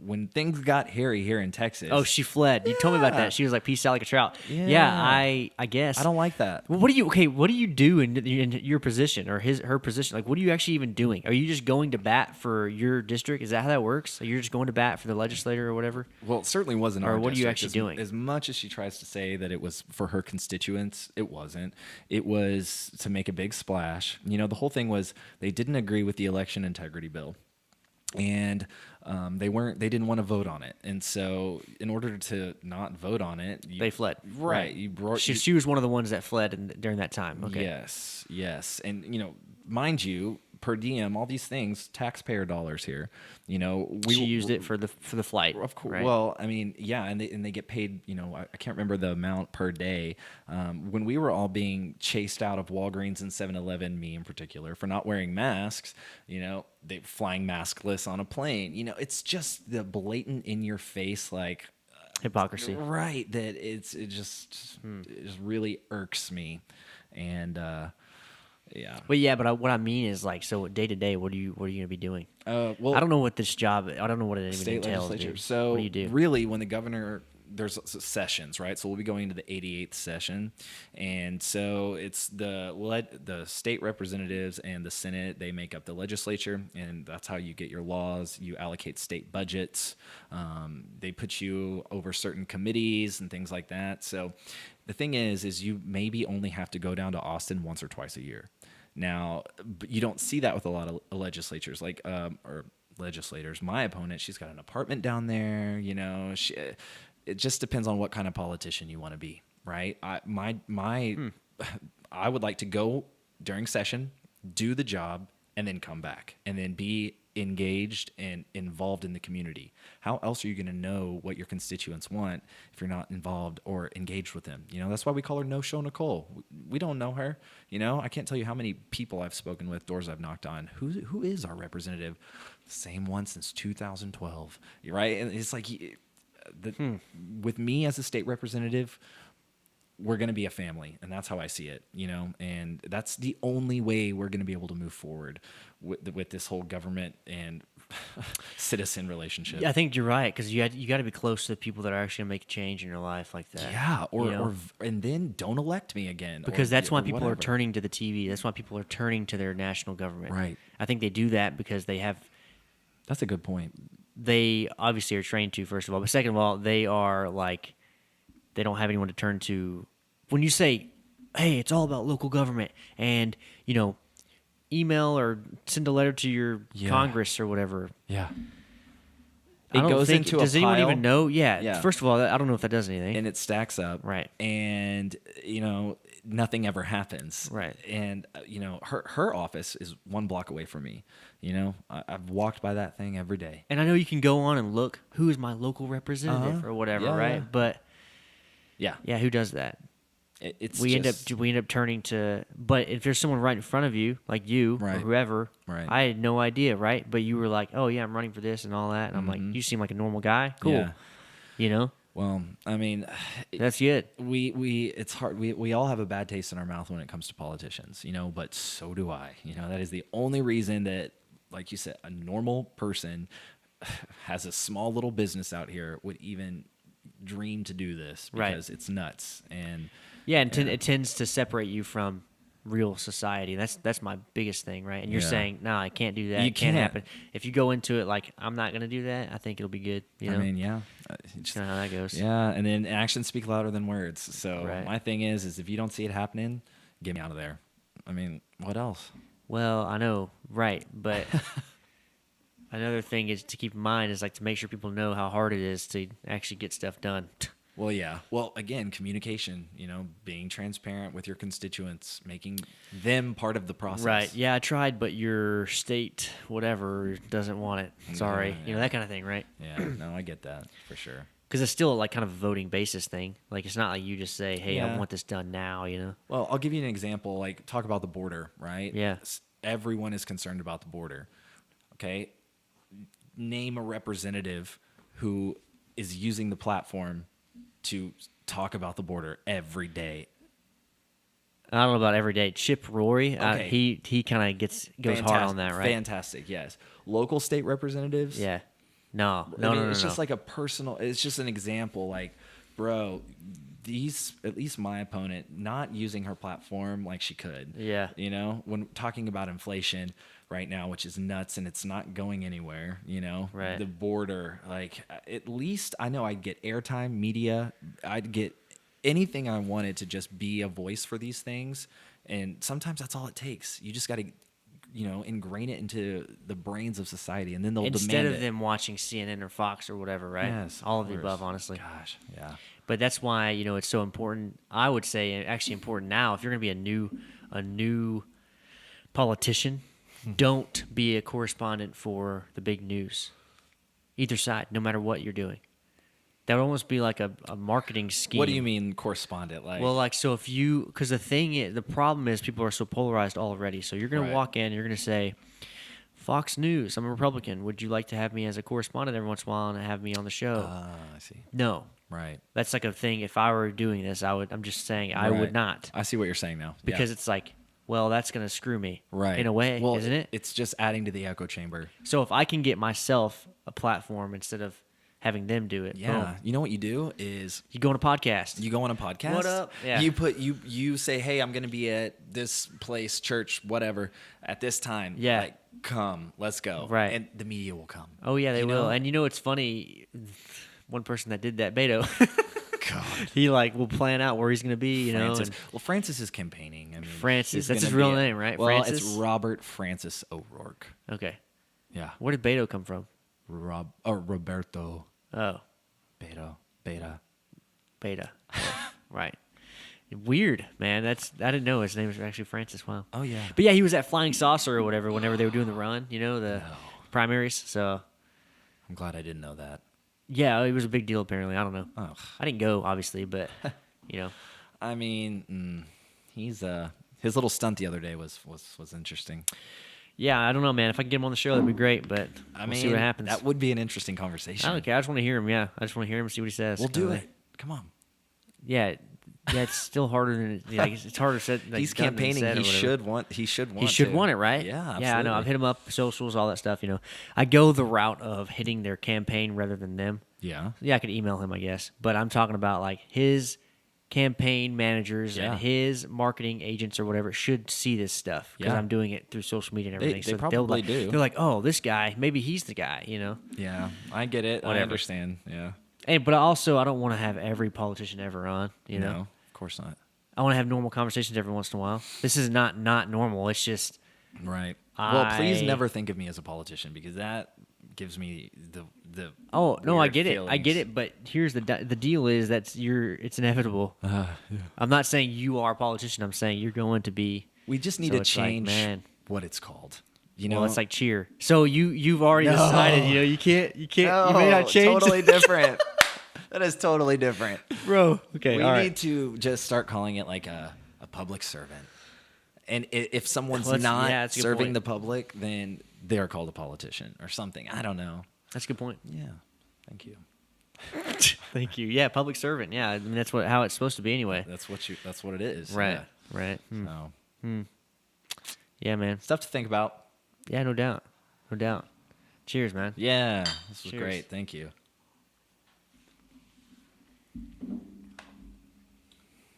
when things got hairy here in Texas, oh, she fled. You told me about Yeah. that. She was like, "Peace out like a trout." Yeah, Yeah. I guess. I don't like that. Well, what do you do in your position or her position? Like, what are you actually even doing? Are you just going to bat for your district? Is that how that works? Like, you're just going to bat for the legislator or whatever? Well, it certainly wasn't. Or our what are you district. actually doing? As much as she tries to say that it was for her constituents, it wasn't. It was to make a big splash. The whole thing was they didn't agree with the election integrity bill, and they didn't want to vote on it. And so, in order to not vote on it, They fled. Right. You brought. She was one of the ones that fled during that time. Okay. Yes, and mind you, per diem, all these things, taxpayer dollars here. She used it for the flight. Of course. Right? Well, I mean, yeah, and they get paid. I can't remember the amount per day. When we were all being chased out of Walgreens and 7-Eleven, me in particular, for not wearing masks, they flying maskless on a plane. It's just the blatant in your face, like Hypocrisy. right? That it just really irks me, and yeah. But yeah, what I mean is like, so day to day, what are you going to be doing? Well, I don't know what this job. I don't know what it even state entails. legislature. Dude. So what do you do? really, when the governor, there's sessions, right? So we'll be going into the 88th session, and so it's the state representatives and the Senate. They make up the legislature, and that's how you get your laws. You allocate state budgets. They put you over certain committees and things like that. So the thing is you maybe only have to go down to Austin once or twice a year. Now, but you don't see that with a lot of legislatures, like or legislators. My opponent, she's got an apartment down there. It just depends on what kind of politician you want to be, right? I would like to go during session, do the job, and then come back, and then be engaged and involved in the community. How else are you going to know what your constituents want if you're not involved or engaged with them? That's why we call her No Show Nicole. We don't know her. I can't tell you how many people I've spoken with, doors I've knocked on. Who is our representative? Same one since 2012, right? And it's like with me as a state representative, we're going to be a family, and that's how I see it, and that's the only way we're going to be able to move forward with this whole government and citizen relationship. Yeah, I think you're right, because you got to be close to the people that are actually going to make a change in your life like that. Yeah, and then don't elect me again. Because that's why people are whatever. turning to the TV. That's why people are turning to their national government. Right. I think they do that because they have. That's a good point. They obviously are trained to, first of all, but second of all, they are like, they don't have anyone to turn to. When you say, "Hey, it's all about local government," and email or send a letter to your Congress or whatever. Yeah. I It don't goes think, into a does anyone pile. even know? Yeah. Yeah. First of all, I don't know if that does anything. And it stacks up. Right. And, nothing ever happens. Right. And her office is 1 block away from me. I've walked by that thing every day. And I know you can go on and look who is my local representative or whatever, Yeah, right? yeah. But Yeah. who does that? It's We just, end up turning to. But if there's someone right in front of you, like you or Right. whoever, Right. I had no idea, right? But you were like, "Oh yeah, I'm running for this and all that," and I'm like, "You seem like a normal guy, cool." Yeah. You know, Well, I mean, that's good. it's hard. We all have a bad taste in our mouth when it comes to politicians, but so do I. That is the only reason that, like you said, a normal person has a small little business out here would even dream to do this, Right. because it's nuts. And Yeah, and it tends to separate you from real society. That's my biggest thing, right? And you're Yeah. saying, "No, I can't do that. You It can't can't. happen." If you go into it like, "I'm not going to do that," I think it'll be good. You know, I mean, yeah, just- kind of how that goes. yeah, and then actions speak louder than words. So Right. my thing is if you don't see it happening, get me out of there. I mean, what else? Well, I know, right, but another thing is to keep in mind is like to make sure people know how hard it is to actually get stuff done. Well, yeah. Well, again, communication, being transparent with your constituents, making them part of the process. Right. Yeah, I tried, but your state, whatever, doesn't want it. Sorry. Yeah. That kind of thing, right? Yeah, no, I get that for sure. Because it's still like kind of a voting basis thing. Like it's not like you just say, "Hey, I Yeah. want this done now." Well, I'll give you an example. Like, talk about the border, right? Yeah. Everyone is concerned about the border. Okay. Name a representative who is using the platform to talk about the border every day. I don't know about every day. Chip Rory, Okay. he kind of goes hard on that, right? Fantastic, yes. Local state representatives. Yeah. No. It's just like a personal. It's just an example. Like, bro, at least my opponent, not using her platform like she could. Yeah. When talking about inflation right now, which is nuts and it's not going anywhere. Right. The border. Like, at least I know I'd get airtime, media. I'd get anything I wanted to just be a voice for these things. And sometimes that's all it takes. You just got to, ingrain it into the brains of society, and then they'll Instead demand of it. them watching CNN or Fox or whatever, right? Yes, All of the course. above, honestly. Gosh, yeah. But that's why it's so important. I would say actually important now. If you're going to be a new politician, don't be a correspondent for the big news. Either side, no matter what you're doing. That would almost be like a marketing scheme. What do you mean correspondent? Like, Well, like so, because the problem is people are so polarized already. So you're going Right. to walk in, you're going to say, "Fox News, I'm a Republican. Would you like to have me as a correspondent every once in a while and have me on the show?" I see. No. Right. That's like a thing. If I were doing this, I'm just saying I would Right. not, I see what you're saying now. because Yeah. it's like, well, that's going to screw me, right in a way, well, isn't it? It's just adding to the echo chamber. So if I can get myself a platform instead of having them do it, Yeah. boom. You know what you do is You go on a podcast. you go on a podcast. What up? Yeah. You say, hey, I'm going to be at this place, church, whatever, at this time. Yeah. Like, come, let's go. Right. And the media will come. Oh yeah, they You will. know? And it's funny. One person that did that, Beto. God. He will plan out where he's going to be. Francis. and- Well, Francis is campaigning. I mean, Francis, he's that's his gonna real be name, right? Well, Francis? it's Robert Francis O'Rourke. Okay. Yeah. Where did Beto come from? Roberto Oh, Beta. Beta. Right. Weird, man. I didn't know his name was actually Francis. Wow. Oh, yeah. But yeah, he was at Flying Saucer or whatever whenever they were doing the run, the primaries. So I'm glad I didn't know that. yeah, it was a big deal apparently. I don't know. Ugh. I didn't go, obviously, but I mean, he's his little stunt the other day was interesting. yeah, I don't know, man. If I could get him on the show, that'd be great. But I we'll mean, see what happens. that would be an interesting conversation. I don't care. I just want to hear him. Yeah, I just want to hear him and see what he says. We'll do Kinda it. Come on. Yeah, it's still harder than it's harder said. He's done than campaigning. said or He whatever. should want. He should to. want it, right? Yeah, absolutely. Yeah, I know. I've hit him up, socials, all that stuff. I go the route of hitting their campaign rather than them. Yeah. Yeah, I could email him, I guess. But I'm talking about his campaign managers Yeah. and his marketing agents or whatever should see this stuff because Yeah. I'm doing it through social media and everything. They so probably do. They're like, oh, this guy, maybe he's the guy, Yeah, I get it. I Whatever. understand. Yeah. But also, I don't want to have every politician ever on. No, of course not. I want to have normal conversations every once in a while. This is not normal. It's just Right. Well, please I- never think of me as a politician because that gives me the Oh no, I weird get it. I get feelings. it. But here's the deal: is it's inevitable. I'm not saying you are a politician. I'm saying you're going to be. We just need So to it's like, change man. what it's called. You Well, know, it's like cheer. So you've already No. decided. You can't. You may not change. Totally different. That is totally different. Bro. Okay. We all need right. to just start calling it like a public servant. And if someone's Well, not that's a good serving point. the public, then they are called a politician or something. I don't know. That's a good point. Yeah. Thank you. Thank you. Yeah, public servant. Yeah, I mean that's how it's supposed to be anyway. That's what it is. Right. Yeah. Right. So Yeah, man. stuff to think about. Yeah, no doubt. No doubt. Cheers, man. Yeah. This was Cheers. great. Thank you.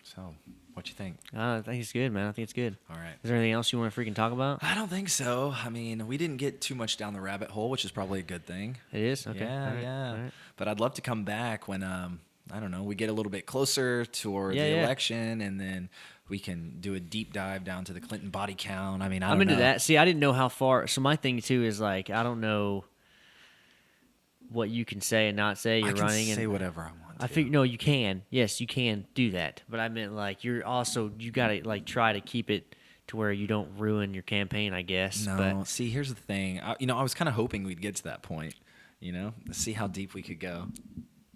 So, what you think? I think it's good, man. I think it's good. All right. Is there anything else you want to freaking talk about? I don't think so. I mean, we didn't get too much down the rabbit hole, which is probably a good thing. It is? Okay. Yeah, All right. yeah. All right. But I'd love to come back when I don't know, we get a little bit closer toward Yeah, the yeah. election, and then we can do a deep dive down to the Clinton body count. I mean, I I'm don't into know. that. See, I didn't know how far. So my thing too is like I don't know what you can say and not say. You're I can running say and whatever I want. I think no, you can. Yes, you can do that. But I meant like you gotta like try to keep it to where you don't ruin your campaign. I guess. No, But see, here's the thing. I was kind of hoping we'd get to that point. See how deep we could go.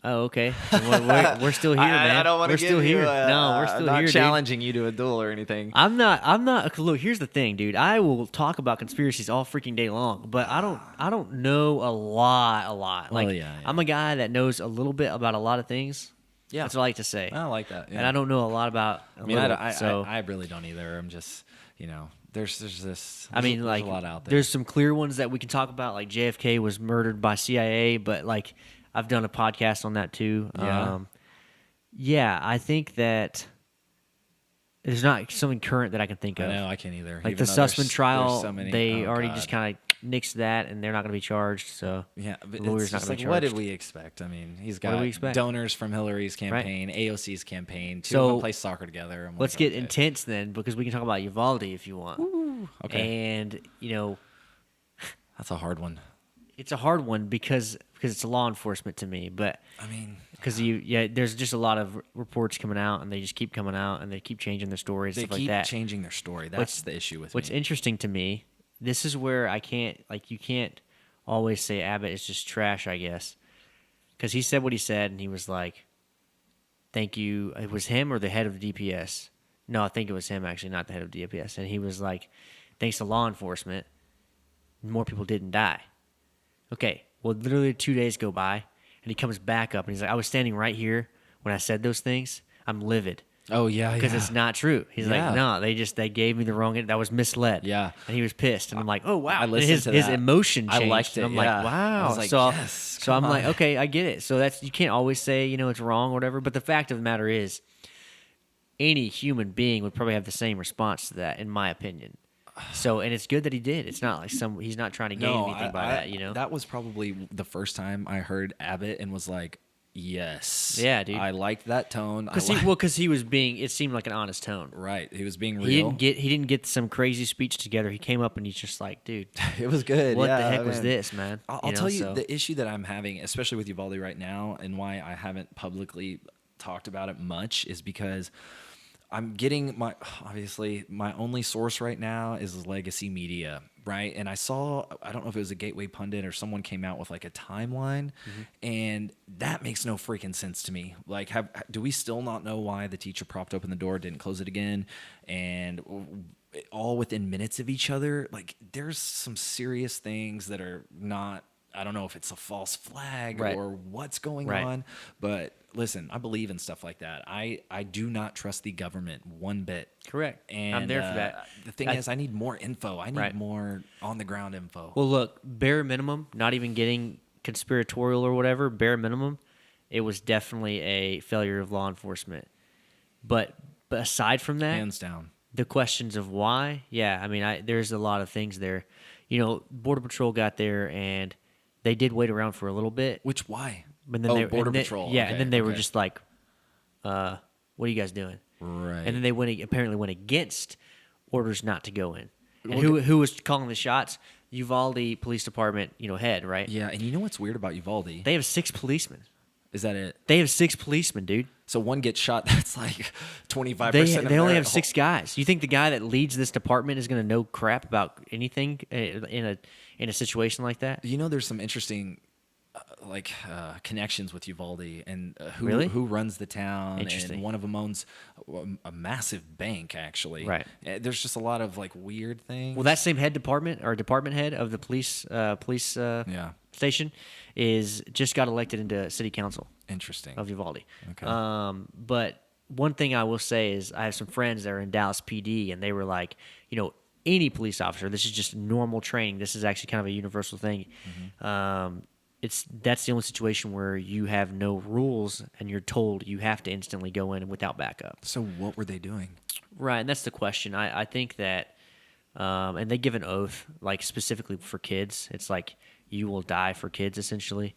oh, okay. We're still here, man. I don't want We're to still here. No, we're still not here, dude. challenging you to a duel or anything. I'm not. Look, here's the thing, dude. I will talk about conspiracies all freaking day long, but I don't know a lot. Well, Like, yeah. I'm a guy that knows a little bit about a lot of things. Yeah. That's what I like to say. I like that. Yeah. And I don't know a lot about. I mean, so I really don't either. I'm just, there's this. I mean, there's like, a lot out there. there's some clear ones that we can talk about, like JFK was murdered by CIA, but like I've done a podcast on that too. Yeah. Yeah, I think that there's not something current that I can think I of. know I can't either. Like Even the though there's- Sussman trial, there's so many- they oh, already God. just kind of nixed that, and they're not going to be charged. So Yeah, but the lawyer's it's not just going to like, be what charged. did we expect? I mean, he's What got do we expect? donors from Hillary's campaign, AOC's campaign. Two of So, them play soccer together. I'm Let's like, get okay. intense then, because we can talk about Uvalde if you want. Okay, And that's a hard one. it's a hard one because it's law enforcement to me, but I mean, because there's just a lot of reports coming out, and they just keep coming out, and they keep changing their stories, they stuff like keep that. changing their story. That's the issue with What's me. interesting to me, this is where I can't, like, you can't always say Abbott is just trash, I guess. Because he said what he said, and he was like, thank you. It was him or the head of the DPS? No, I think it was him, actually, not the head of DPS. And he was like, thanks to law enforcement, more people didn't die. Okay, well, literally 2 days go by, and he comes back up, and he's like, I was standing right here when I said those things. I'm livid. Oh yeah, Because it's not true. He's Yeah. like, no, they gave me the wrong. That was misled. Yeah. and he was pissed, and I'm like, oh wow. I And listened his to his that. emotion I changed. liked and it, I'm yeah. like, wow. I was like, so yes, so I'm come like, on. okay, I get it. So that's you can't always say it's wrong or whatever. But the fact of the matter is, any human being would probably have the same response to that, in my opinion. So, and it's good that he did. It's not like he's not trying to gain anything by that, That was probably the first time I heard Abbott and was like, yes, Yeah, dude. I liked that tone. Because he was being. It seemed like an honest tone. Right, he was being real. He didn't get some crazy speech together. He came up and he's just like, dude, It was good. what yeah, the heck was man. this, man? I'll tell you so- the issue that I'm having, especially with Uvalde right now, and why I haven't publicly talked about it much, is because I'm getting my only source right now is legacy media, right? And I don't know if it was a Gateway pundit or someone came out with like a timeline, and that makes no freaking sense to me. Like, do we still not know why the teacher propped open the door, didn't close it again, and all within minutes of each other? Like, there's some serious things that are not. I don't know if it's a false flag Right. or what's going Right. on, but listen, I believe in stuff like that. I do not trust the government one bit. Correct. And I'm there for that. The thing is, I need more info. I need Right. more on the ground info. Well, look, bare minimum, not even getting conspiratorial or whatever, bare minimum, it was definitely a failure of law enforcement. But aside from that, Hands down. the questions of why, yeah, I mean, there's a lot of things there. Border Patrol got there and they did wait around for a little bit. Which why? But then Border Patrol. Yeah, Okay, and then they were okay. just like, what are you guys doing? Right. And then they apparently went against orders not to go in. And who was calling the shots? Uvalde Police Department, head, right? Yeah, and you know what's weird about Uvalde? They have 6 policemen. Is that it? They have 6 policemen, dude. So one gets shot. That's like 25%. They only have 6 guys. You think the guy that leads this department is going to know crap about anything in a situation like that? There's some interesting connections with Uvalde and Really? who runs the town. Interesting. And one of them owns a massive bank, actually. Right. There's just a lot of like weird things. Well, that same head department or department head of the police Yeah. station is just got elected into city council Interesting. of Uvalde. Okay. But one thing I will say is I have some friends that are in Dallas PD, and they were like, any police officer, this is just normal training. This is actually kind of a universal thing. Mm-hmm. That's the only situation where you have no rules and you're told you have to instantly go in without backup. So what were they doing? Right, and that's the question. I think that, and they give an oath, like specifically for kids. It's like you will die for kids, essentially.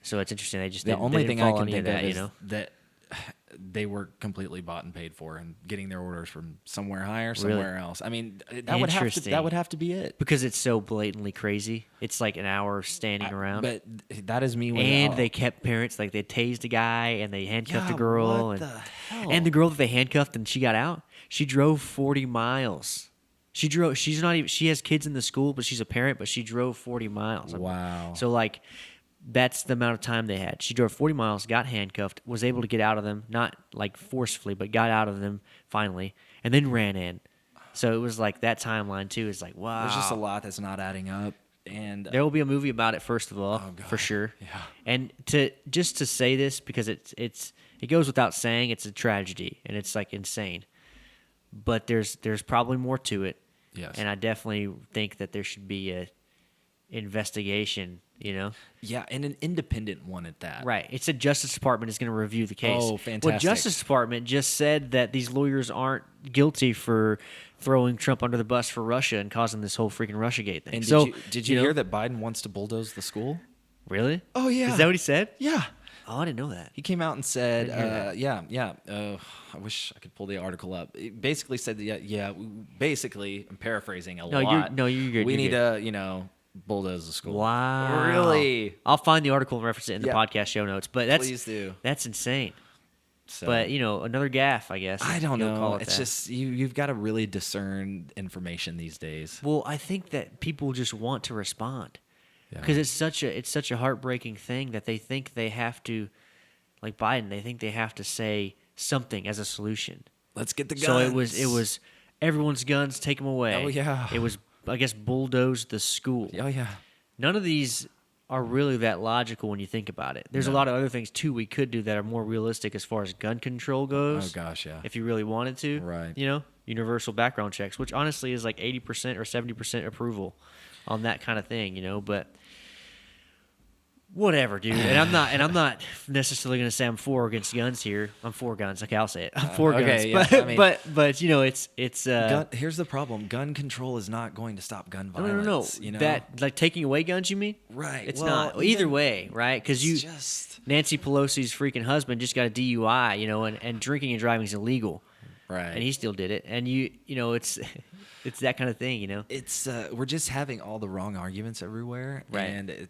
So it's interesting. They just The didn't, only they didn't thing I follow can any think of of that, is that they were completely bought and paid for, and getting their orders from somewhere higher, somewhere else. I mean, that would have to be it. because it's so blatantly crazy. It's like an hour standing around. But that is me. And they kept parents, like they tased a guy and they handcuffed a girl. What and, the hell? and the girl that they handcuffed and she got out, she drove 40 miles. She's not even, she has kids in the school, but she's a parent, but she drove 40 miles. Wow. So like, that's the amount of time they had. She drove 40 miles, got handcuffed, was able to get out of them, not like forcefully, but got out of them finally, and then ran in. So it was like that timeline too. Is like, wow. There's just a lot that's not adding up, and There will be a movie about it, first of all, Oh, God. for sure. Yeah. And to say this, because it goes without saying, it's a tragedy and it's like insane. But there's probably more to it. Yes. And I definitely think that there should be a investigation. yeah, and an independent one at that. Right. It's a Justice Department is going to review the case. Oh, Well, fantastic. Justice Department just said that these lawyers aren't guilty for throwing Trump under the bus for Russia and causing this whole freaking Russiagate thing. And so, did you hear that Biden wants to bulldoze the school? Really? Oh, yeah. Is that what he said? Yeah. Oh, I didn't know that. He came out and said, Didn't hear yeah. I wish I could pull the article up. It basically said, basically, I'm paraphrasing a lot. You're good. We you're need good. to, bulldoze the school. Wow. Really? I'll find the article and reference it in the Yeah. podcast show notes. But Please do. That's insane. So, But, another gaffe, I guess. I don't you'll know. call it It's that. just you've got to really discern information these days. Well, I think that people just want to respond. Yeah. Because it's such a heartbreaking thing that they think they have to, like Biden, they think they have to say something as a solution. Let's get the guns. So it was everyone's guns, take them away. Oh, yeah. It was, I guess, bulldoze the school. Oh yeah. None of these are really that logical when you think about it. There's a No. lot of other things too we could do that are more realistic as far as gun control goes. Oh gosh, yeah. If you really wanted to, Right. universal background checks, which honestly is like 80% or 70% approval on that kind of thing, but whatever, dude. And I'm not necessarily going to say I'm for or against guns here. I'm for guns. Okay, I'll say it. I'm for okay, guns. yeah, But, I mean- it's Here's the problem: gun control is not going to stop gun no, violence. no. That like taking away guns, you mean? Right. It's Well, not. Either way, right? Because it's just Nancy Pelosi's freaking husband just got a DUI, and drinking and driving is illegal, right. and he still did it. And it's it's that kind of thing, It's we're just having all the wrong arguments everywhere, Right. And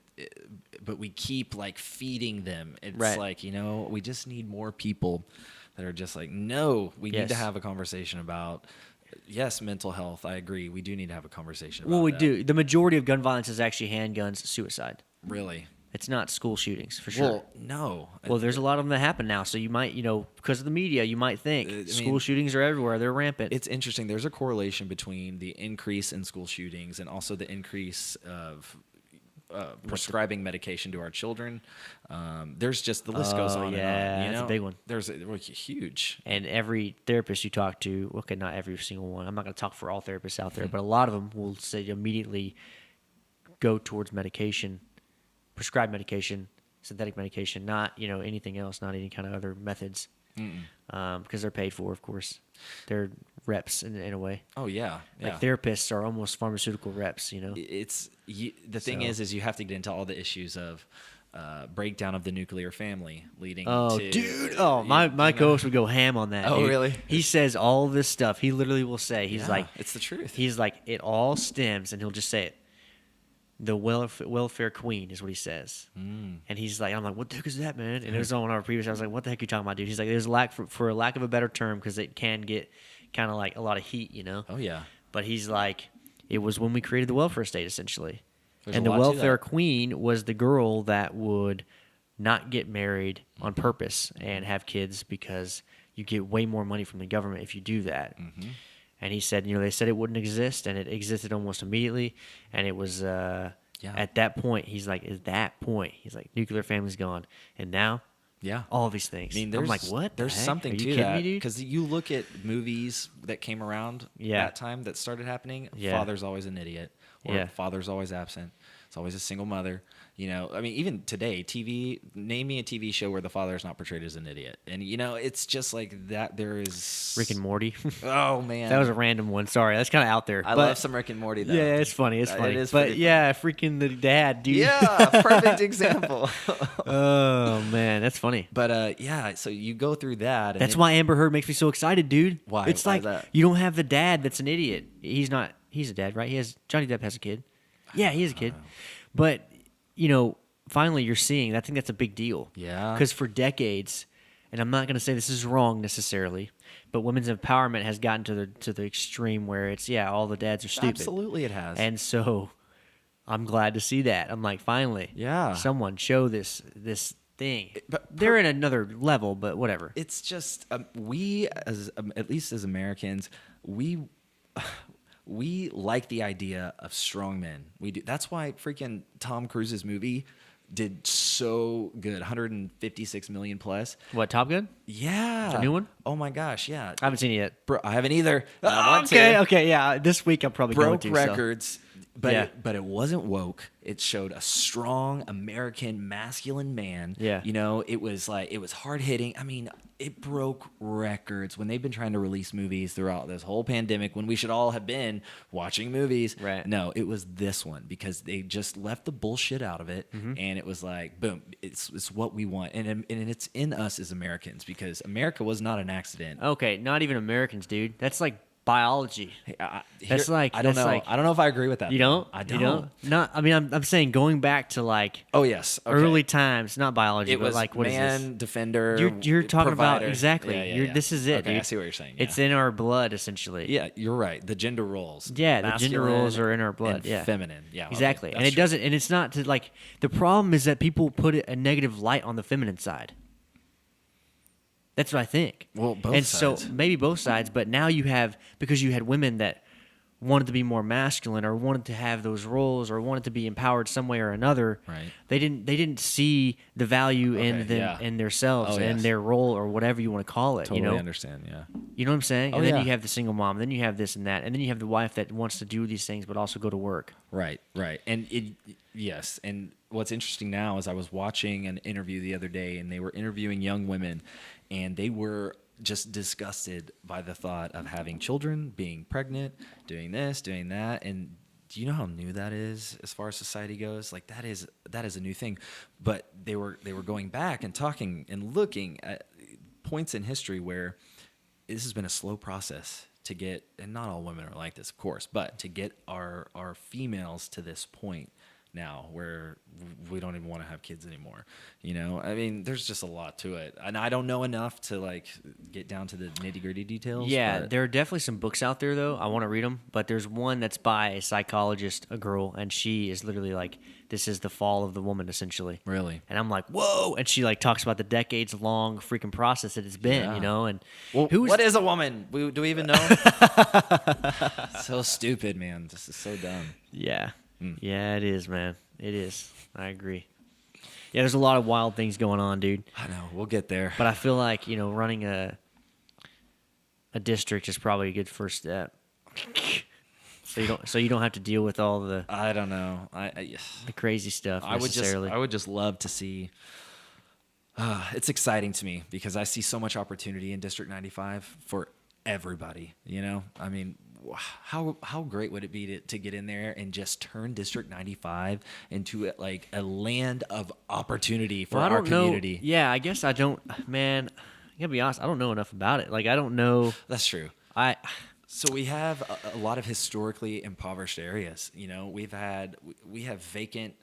but we keep like feeding them. It's Right. like we just need more people that are just like, no, we need to Yes. have a conversation about. Yes, mental health. I agree. We do need to have a conversation about Well, we that. do. The majority of gun violence is actually handguns, suicide. Really? It's not school shootings for sure. Well, no. Well, there's a lot of them that happen now, so you might, because of the media, you might think I mean, school shootings are everywhere. They're rampant. It's interesting. There's a correlation between the increase in school shootings and also the increase of prescribing medication to our children. There's just the list goes on yeah, and on. that's a big one. There's huge. And every therapist you talk to, okay, not every single one. I'm not going to talk for all therapists out there, but a lot of them will say immediately go towards medication, prescribed medication, synthetic medication, not anything else, not any kind of other methods, because they're paid for, of course. They're reps in a way. Oh yeah, yeah. Like therapists are almost pharmaceutical reps, It's the thing So- is you have to get into all the issues of breakdown of the nuclear family leading Oh, to dude! Oh, my co-host would go ham on that. Oh, dude. really? He says all this stuff. He literally will say, he's Yeah, like, it's the truth. He's like, it all stems, and he'll just say it. the welfare queen is what he says. And he's like, I'm like, what the heck is that, man? And it was on our previous. I was like, what the heck are you talking about, dude? He's like, there's for a lack of a better term, because it can get kind of like a lot of heat, you know. Oh yeah. But he's like, it was when we created the welfare state, essentially. There's and a the lot to welfare that. queen was the girl that would not get married on purpose and have kids, because you get way more money from the government if you do that. Mm-hmm. And he said, they said it wouldn't exist, and it existed almost immediately. And it was at that point, he's like, nuclear family's gone. And now, Yeah. all these things. I mean, I'm like, what? There's the heck? something Are you to kidding that, me, dude? because you look at movies that came around that time that started happening. Yeah. Father's always an idiot, or father's always absent. It's always a single mother. You know, I mean, even today, TV. Name me a TV show where the father is not portrayed as an idiot, and you know, it's just like that. There is Rick and Morty. Oh man, That was a random one. Sorry, that's kind of out there. I but, love some Rick and Morty though. Yeah, it's funny. It's funny. It is but pretty yeah, freaking the dad, dude. Yeah, perfect example. Oh man, that's funny. But yeah, so you go through that. And That's why Amber Heard makes me so excited, dude. Why? It's Why like is that? you don't have the dad that's an idiot. He's not. He's a dad, right? Johnny Depp has a kid. Yeah, he has a kid. But you know, finally, you're seeing. I think that's a big deal. Yeah. Because for decades, and I'm not going to say this is wrong necessarily, but women's empowerment has gotten to the extreme where it's all the dads are stupid. Absolutely, it has. And so, I'm glad to see that. I'm like, finally, someone show this thing. But they're in another level, but whatever. It's just we, as at least as Americans, we like the idea of strong men. We do. That's why freaking Tom Cruise's movie did so good, 156 million plus. What, Top Gun? Yeah, The new one? Oh my gosh, yeah. I haven't seen it yet. Bro, I haven't either. I want Okay, yeah. This week I'm probably broke going to. records, but Yeah. but it wasn't woke. It showed a strong American masculine man. Yeah. You know, it was hard hitting. I mean, it broke records when they've been trying to release movies throughout this whole pandemic when we should all have been watching movies. Right. No, it was this one because they just left the bullshit out of it, and it was like, boom, it's what we want, and it's in us as Americans because America was not an accident. Okay, not even Americans, dude. That's like biology. That's like- I don't that's know. like- I don't know if I agree with that. You don't? I don't. You don't? Not. I mean, I'm saying going back to like Oh yes. Okay. early times, not biology, It but was like what is man, this? defender. You're talking provider. about exactly. Yeah. This is it, Okay, dude. I see what you're saying. It's yeah. in our blood, essentially. Yeah, you're right. The gender roles. Yeah, the gender Masculine roles are in our blood. and Yeah, feminine. Yeah, okay, exactly. that's And it true. doesn't. And it's not to like. The problem is that people put a negative light on the feminine side. That's what I think. Well, both and sides. so maybe both sides, but now you have, because you had women that wanted to be more masculine or wanted to have those roles or wanted to be empowered some way or another. Right. They didn't see the value in Okay, them yeah. in themselves Oh, and yes. their role or whatever you want to call it. Totally you know, understand. Yeah. you know what I'm saying? Oh, And then yeah. you have the single mom, then you have this and that, and then you have the wife that wants to do these things but also go to work. Right. And yes. And what's interesting now is I was watching an interview the other day, and they were interviewing young women, and they were just disgusted by the thought of having children, being pregnant, doing this, doing that. And do you know how new that is as far as society goes? Like that is a new thing. But they were going back and talking and looking at points in history where this has been a slow process to get, and not all women are like this, of course, but to get our females to this point now where we don't even want to have kids anymore. You know, I mean, there's just a lot to it, and I don't know enough to like get down to the nitty gritty details. Yeah, but there are definitely some books out there though. I want to read them, but there's one that's by a psychologist, a girl, and she is literally like, this is the fall of the woman essentially. really, And I'm like, whoa! And she like talks about the decades long freaking process that it's been, Yeah. you know. And well, who's what is a woman? Do we even know? So stupid, man. This is so dumb. Yeah. Yeah, it is, man. It is. I agree. Yeah, there's a lot of wild things going on, dude. I know. We'll get there. But I feel like, you know, running a district is probably a good first step. So you don't have to deal with all the I don't know. the crazy stuff necessarily. I would just love to see. It's exciting to me because I see so much opportunity in District 95 for everybody. You know, I mean, how great would it be to get in there and just turn District 95 into like a land of opportunity for Well, I our don't know. community? Yeah, I guess I don't. Man, I gotta be honest. I don't know enough about it. Like, I don't know. That's true. I So we have a lot of historically impoverished areas. You know, we have vacant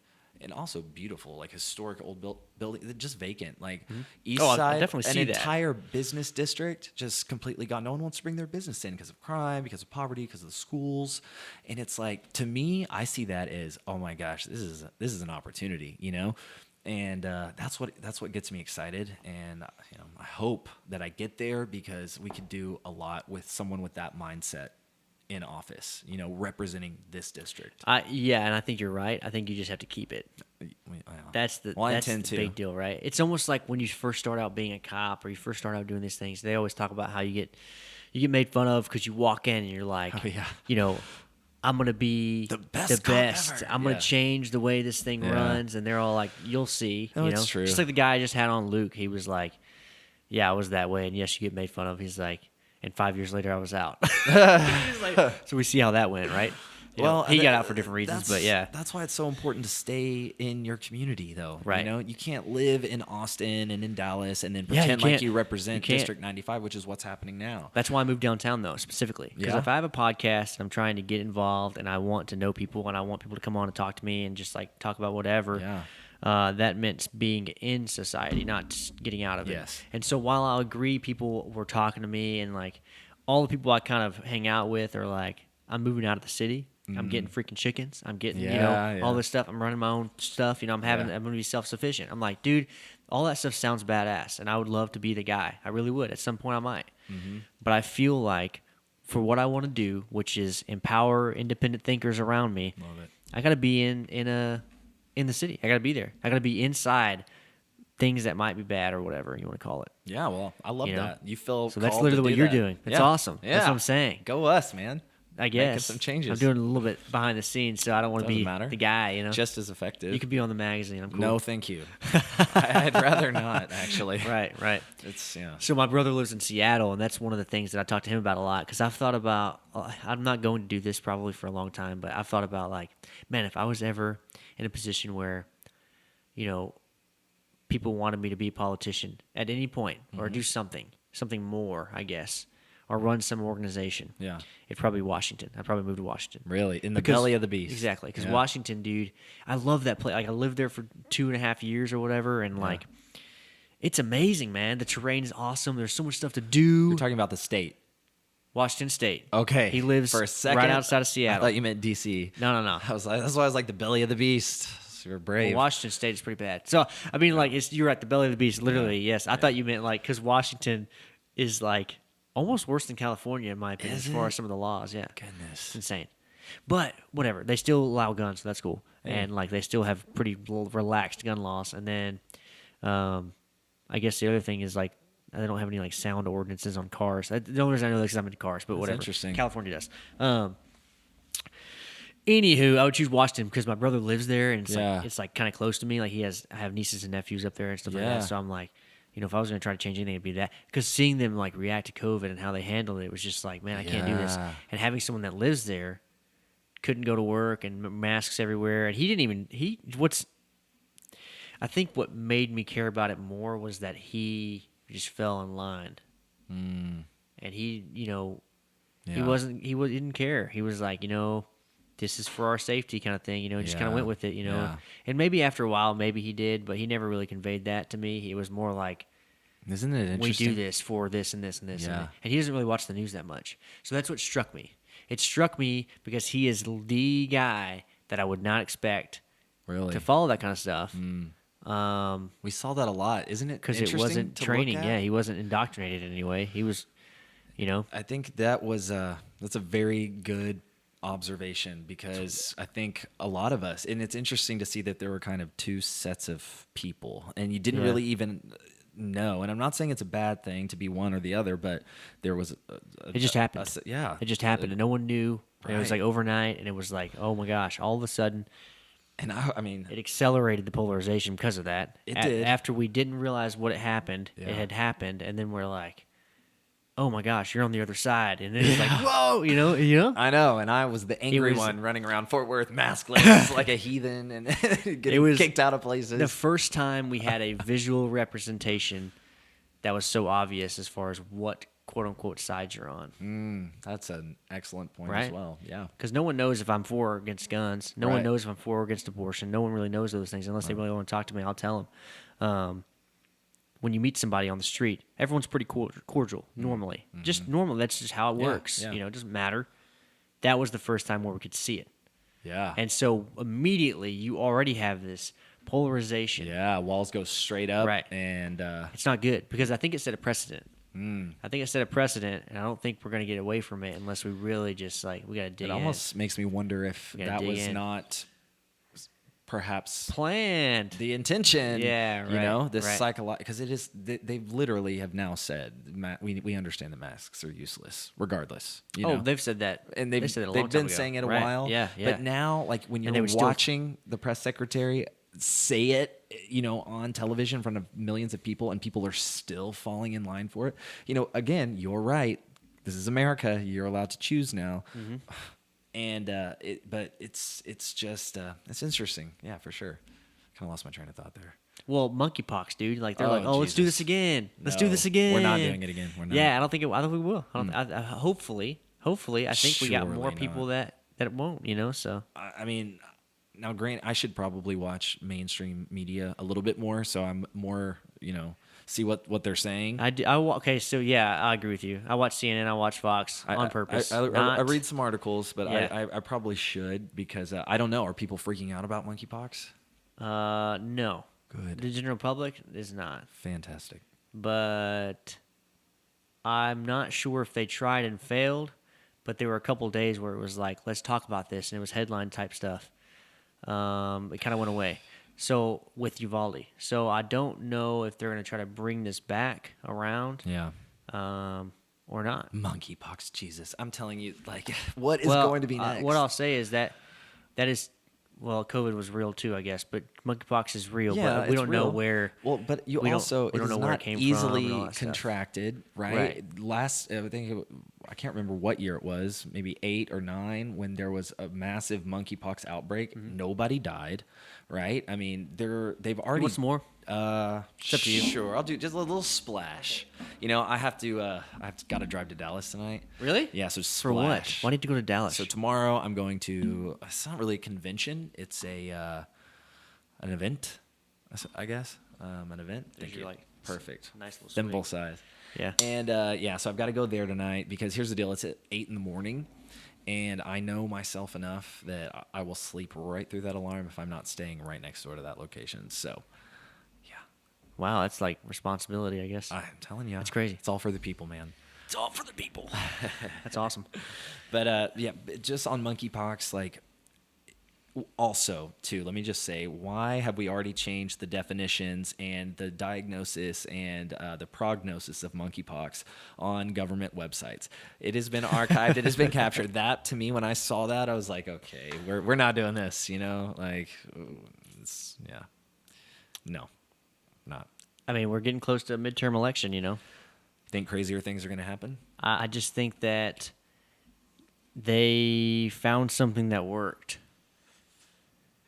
and also beautiful, like historic old building, just vacant. Like East Oh, I Side, definitely an see that. entire business district just completely gone. No one wants to bring their business in because of crime, because of poverty, because of the schools. And it's like, to me, I see that as, oh my gosh, this is an opportunity, you know. And that's what gets me excited, and you know, I hope that I get there because we could do a lot with someone with that mindset in office, you know, representing this district. Yeah, and I think you're right. I think you just have to keep it. That's the I that's the intend to. big deal, right? It's almost like when you first start out being a cop or you first start out doing these things. They always talk about how you get made fun of because you walk in and you're like, Oh, yeah. you know, I'm gonna be The best cop ever. I'm gonna Yeah. change the way this thing Yeah. runs, and they're all like, "You'll see." No, you it's know, true. just like the guy I just had on Luke. He was like, "Yeah, I was that way, and yes, you get made fun of." He's like, and 5 years later, I was out. He's like, so we see how that went, right? You know, he got out for different reasons, but yeah. That's why it's so important to stay in your community, though. Right. You know, you can't live in Austin and in Dallas and then Yeah, you pretend like can't. you represent You can't. District 95, which is what's happening now. That's why I moved downtown, though, specifically. Because Yeah. if I have a podcast and I'm trying to get involved and I want to know people and I want people to come on and talk to me and just like talk about whatever, that meant being in society, not just getting out of it. Yes. And so while I'll agree people were talking to me and like all the people I kind of hang out with are like, I'm moving out of the city. I'm getting freaking chickens. I'm getting, Yeah, all yeah. this stuff. I'm running my own stuff. You know, I'm going to be self-sufficient. I'm like, dude, all that stuff sounds badass. And I would love to be the guy. I really would. At some point I might. But I feel like for what I want to do, which is empower independent thinkers around me, Love it. I got to be in the city. I got to be there. I got to be inside things that might be bad or whatever you want to call it. Yeah, well, I love You know? that. You feel So that's called literally to what do you're that. doing. That's Yeah. awesome. Yeah. That's what I'm saying. Go us, man. I Making guess some changes. I'm doing a little bit behind the scenes, so I don't want to Doesn't be matter. the guy. You know, Just as effective. you could be on the magazine. I'm cool. No, thank you. I'd rather not, actually. Right. It's, yeah. So my brother lives in Seattle, and that's one of the things that I talk to him about a lot because I've thought about. I'm not going to do this probably for a long time, but I've thought about like, man, if I was ever in a position where, you know, people wanted me to be a politician at any point or do something more, I guess, or run some organization. Yeah. It'd probably be Washington. I'd probably move to Washington. Really, in the Because- belly of the beast. Exactly, because Yeah. Washington, dude, I love that place. Like I lived there for 2.5 years or whatever, and like, it's amazing, man. The terrain is awesome. There's so much stuff to do. You're talking about the state. Washington State. Okay. He lives for a second, right outside of I Seattle. thought you meant D.C. No. I was like, that's why I was like the belly of the beast. Super brave. Well, Washington State is pretty bad. So I mean, like, you're at the belly of the beast, literally. Yes, I thought you meant like because Washington is like almost worse than California in my opinion Is as far it? as some of the laws. Yeah, Goodness. it's insane. But whatever, they still allow guns, so that's cool. And like they still have pretty relaxed gun laws. And then, I guess the other thing is like they don't have any like sound ordinances on cars. The only reason I know that is because I'm into cars, but whatever. interesting. California does. Anywho, I would choose Washington because my brother lives there, and Yeah. it's like kind of close to me. Like I have nieces and nephews up there and stuff like Yeah. that. So I'm like, you know, if I was going to try to change anything, it'd be that. Because seeing them like react to COVID and how they handled it was just like, man, I can't do this. Yeah. And having someone that lives there couldn't go to work and masks everywhere, and he didn't even I think what made me care about it more was that he just fell in line, and he, you know, he didn't care. He was like, you know, this is for our safety kind of thing, you know, just kind of Yeah. went with it, you know. Yeah. And maybe after a while, maybe he did, but he never really conveyed that to me. It was more like, Isn't it we interesting? do this for this and this and this. Yeah. And he doesn't really watch the news that much. So that's what struck me. It struck me because he is the guy that I would not expect Really? to follow that kind of stuff. We saw that a lot, isn't it? Because it interesting wasn't to look training. at? Yeah, he wasn't indoctrinated in any way. He was, you know. I think that was that's a very good observation because I think a lot of us, and it's interesting to see that there were kind of two sets of people, and you didn't Yeah. really even know. And I'm not saying it's a bad thing to be one or the other, but there was It just happened. Yeah, It just happened, and no one knew. And it was Right. like overnight, and it was like, oh my gosh! All of a sudden, and I mean, it accelerated the polarization because of that. It did. After we didn't realize what had happened, Yeah. it had happened, and then we're like, oh my gosh, you're on the other side, and it's like, whoa, you know. I know, and I was the angry was- one running around Fort Worth maskless like a heathen and getting was kicked out of places. The first time we had a visual representation that was so obvious as far as what quote unquote side you're on. That's an excellent point Right. as well. Yeah. Because no one knows if I'm for or against guns. No one Right. knows if I'm for or against abortion. No one really knows those things unless they really want to talk to me. I'll tell them. When you meet somebody on the street, everyone's pretty cordial normally. Just normally, that's just how it works. yeah. You know, it doesn't matter. That was the first time where we could see it. Yeah. And so immediately you already have this polarization. Yeah, walls go straight up. Right. And It's not good because I think it set a precedent. I think it set a precedent, and I don't think we're going to get away from it unless we really just like we got to dig it in. almost makes me wonder if gotta that dig was in. not perhaps Planned. the intention. Yeah, You right, know, this right. psychological, because it is, they literally have now said, we understand that masks are useless regardless. You know? They've said that. And they said that a long they've been time ago. saying it a Right, while. Yeah, yeah. But now, like when they you're would still- watching the press secretary say it, you know, on television in front of millions of people, and people are still falling in line for it. You know, again, you're right. This is America. You're allowed to choose now. And but it's just it's interesting. Yeah, for sure. Kind of lost my train of thought there. Well, monkeypox, dude. Like they're Oh, like, let's do Jesus. this again. Let's No, do this again. we're not doing it again. We're not. Yeah, I don't think we will. Hopefully, I think we got more Surely people that won't. You know, so I mean, now, I should probably watch mainstream media a little bit more, so I'm more, you know, see what they're saying. okay, so yeah, I agree with you. I watch CNN, I watch Fox on purpose. I read some articles, but Yeah. I probably should because I don't know. Are people freaking out about monkeypox? No. Good. The general public is not, Fantastic. but I'm not sure if they tried and failed. But there were a couple days where it was like, let's talk about this, and it was headline type stuff. It kind of went away. So with Uvalde, so I don't know if they're going to try to bring this back around, Yeah. or not. Monkeypox, Jesus! I'm telling you, like, what is Well, going to be next? what I'll say is that is, well, COVID was real too, I guess, but monkeypox is real. Yeah, but we it's don't know real. where. Well, but you we don't- also we don't it is know where it not came from easily and all that stuff. contracted, right? Right. Last, I think I can't remember what year it was, maybe 8 or 9, when there was a massive monkeypox outbreak. Mm-hmm. Nobody died, right? I mean, they've already. What's more? It's up to you. Sure, I'll do just a little splash. You know, got to drive to Dallas tonight. Really? Yeah, so For what? splash. Why need to go to Dallas? So tomorrow I'm going to. It's not really a convention. It's an event, I guess. An event. Thank you're you. like, Perfect. nice little Thimble swing. size. Yeah. And so I've got to go there tonight because here's the deal. It's at 8 in the morning, and I know myself enough that I will sleep right through that alarm if I'm not staying right next door to that location. So, yeah, Wow, that's like responsibility, I guess. I'm telling you, That's crazy. It's all for the people, man. It's all for the people. That's awesome. But just on monkeypox, like, also too, let me just say, why have we already changed the definitions and the diagnosis and the prognosis of monkeypox on government websites? It has been archived. It has been captured. That, to me, when I saw that, I was like, okay, we're not doing this, you know, like, no, not. I mean, we're getting close to a midterm election, you know. Think crazier things are going to happen? I just think that they found something that worked.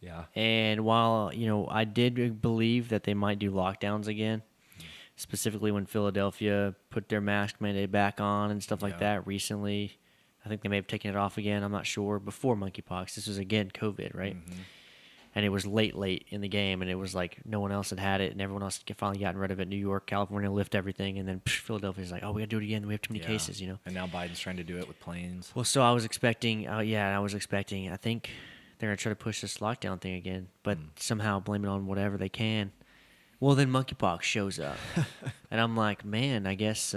Yeah. And while, you know, I did believe that they might do lockdowns again, specifically when Philadelphia put their mask mandate back on and stuff like Yeah. that recently. I think they may have taken it off again. I'm not sure. Before monkeypox, this was again COVID, right? Mm-hmm. And it was late in the game, and it was like no one else had it, and everyone else had finally gotten rid of it. New York, California lift everything, and then Philadelphia's like, oh, we got to do it again. We have too many cases, you know. And now Biden's trying to do it with planes. Well, so I was expecting, I think they're going to try to push this lockdown thing again, but somehow blame it on whatever they can. Well, then monkeypox shows up. And I'm like, man, I guess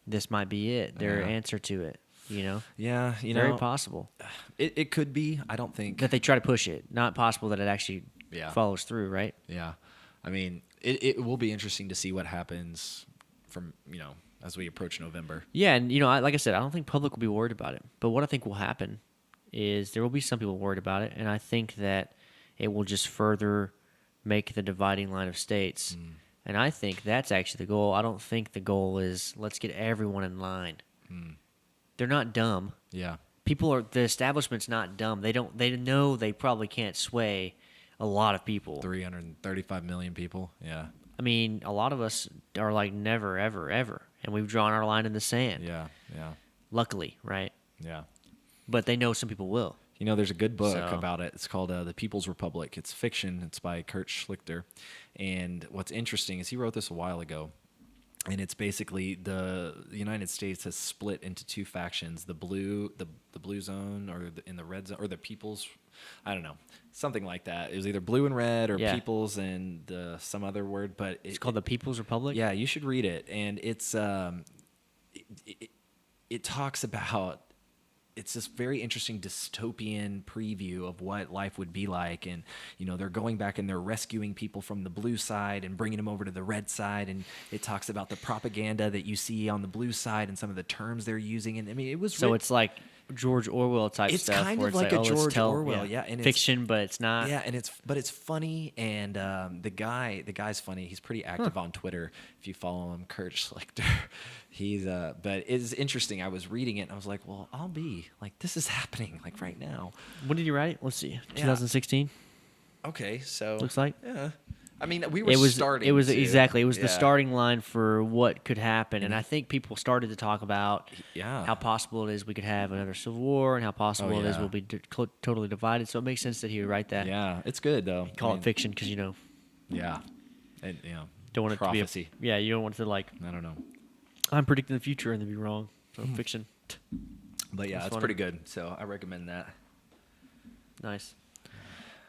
this might be it, their Yeah. answer to it, you know? Yeah, Very possible. It could be. I don't think. That they try to push it. Not possible that it actually Yeah. follows through, right? Yeah. I mean, it will be interesting to see what happens from, you know, as we approach November. Yeah, and, you know, like I said, I don't think public will be worried about it. But what I think will happen is there will be some people worried about it, and I think that it will just further make the dividing line of states. And I think that's actually the goal. I don't think the goal is let's get everyone in line. They're not dumb. Yeah. The establishment's not dumb. They know they probably can't sway a lot of people. 335 million people. Yeah. I mean, a lot of us are like never, ever, ever, and we've drawn our line in the sand. Yeah. Luckily, right? Yeah. But they know some people will. You know, there's a good book So- about it. It's called The People's Republic. It's fiction. It's by Kurt Schlichter. And what's interesting is he wrote this a while ago. And it's basically the United States has split into two factions: the blue zone, or in the red zone, or the people's. I don't know, something like that. It was either blue and red, or Yeah. people's and some other word. But It's called the People's Republic. Yeah, you should read it. And it's it talks about. It's this very interesting dystopian preview of what life would be like. And, you know, they're going back and they're rescuing people from the blue side and bringing them over to the red side. And it talks about the propaganda that you see on the blue side and some of the terms they're using. And I mean, it was So it's like George Orwell type It's stuff. kind where of it's like a let's George tell- Orwell, yeah, and it's- fiction, but it's not. yeah, and it's funny, and the guy's funny. He's pretty active on Twitter. If you follow him, Kurt Schlichter, he's but it's interesting. I was reading it, and I was like, well, I'll be like, this is happening like right now. When did you write it? Let's see. Yeah. 2016. Okay, so Looks like. yeah. I mean, we were It was starting. It was to- exactly. It was the yeah. starting line for what could happen, and I think people started to talk about Yeah. how possible it is we could have another civil war, and how possible it is yeah. we'll be totally divided. So it makes sense that he would write that. Yeah, it's good though. Call I mean, it fiction because Yeah, and don't want it prophecy. to be. You don't want it to like. I don't know, I'm predicting the future and then be wrong. So Hmm. fiction. but yeah, That's it's funny. pretty good. So I recommend that. Nice.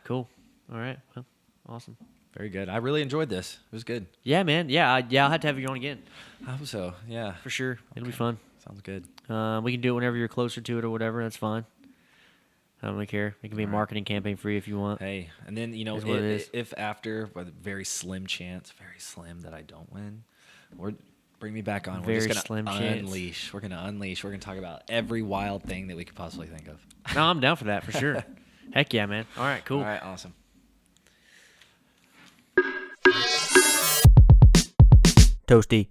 Cool. All right. Well, awesome. Very good. I really enjoyed this. It was good. Yeah, man. Yeah, I'll have to have you on again I hope so. Yeah, for sure. It'll be fun. sounds good. We can do it whenever you're closer to it or whatever. That's fine. I don't really care. It can be a All right. marketing campaign for you if you want. Hey, and then Is what it is. if after, but a very slim chance, very slim that I don't win, or bring me back on. Very We're just slim gonna chance. unleash. We're gonna unleash. We're gonna talk about every wild thing that we could possibly think of. No, I'm down for that for sure. Heck yeah, man. All right, cool. All right, awesome. Toasty.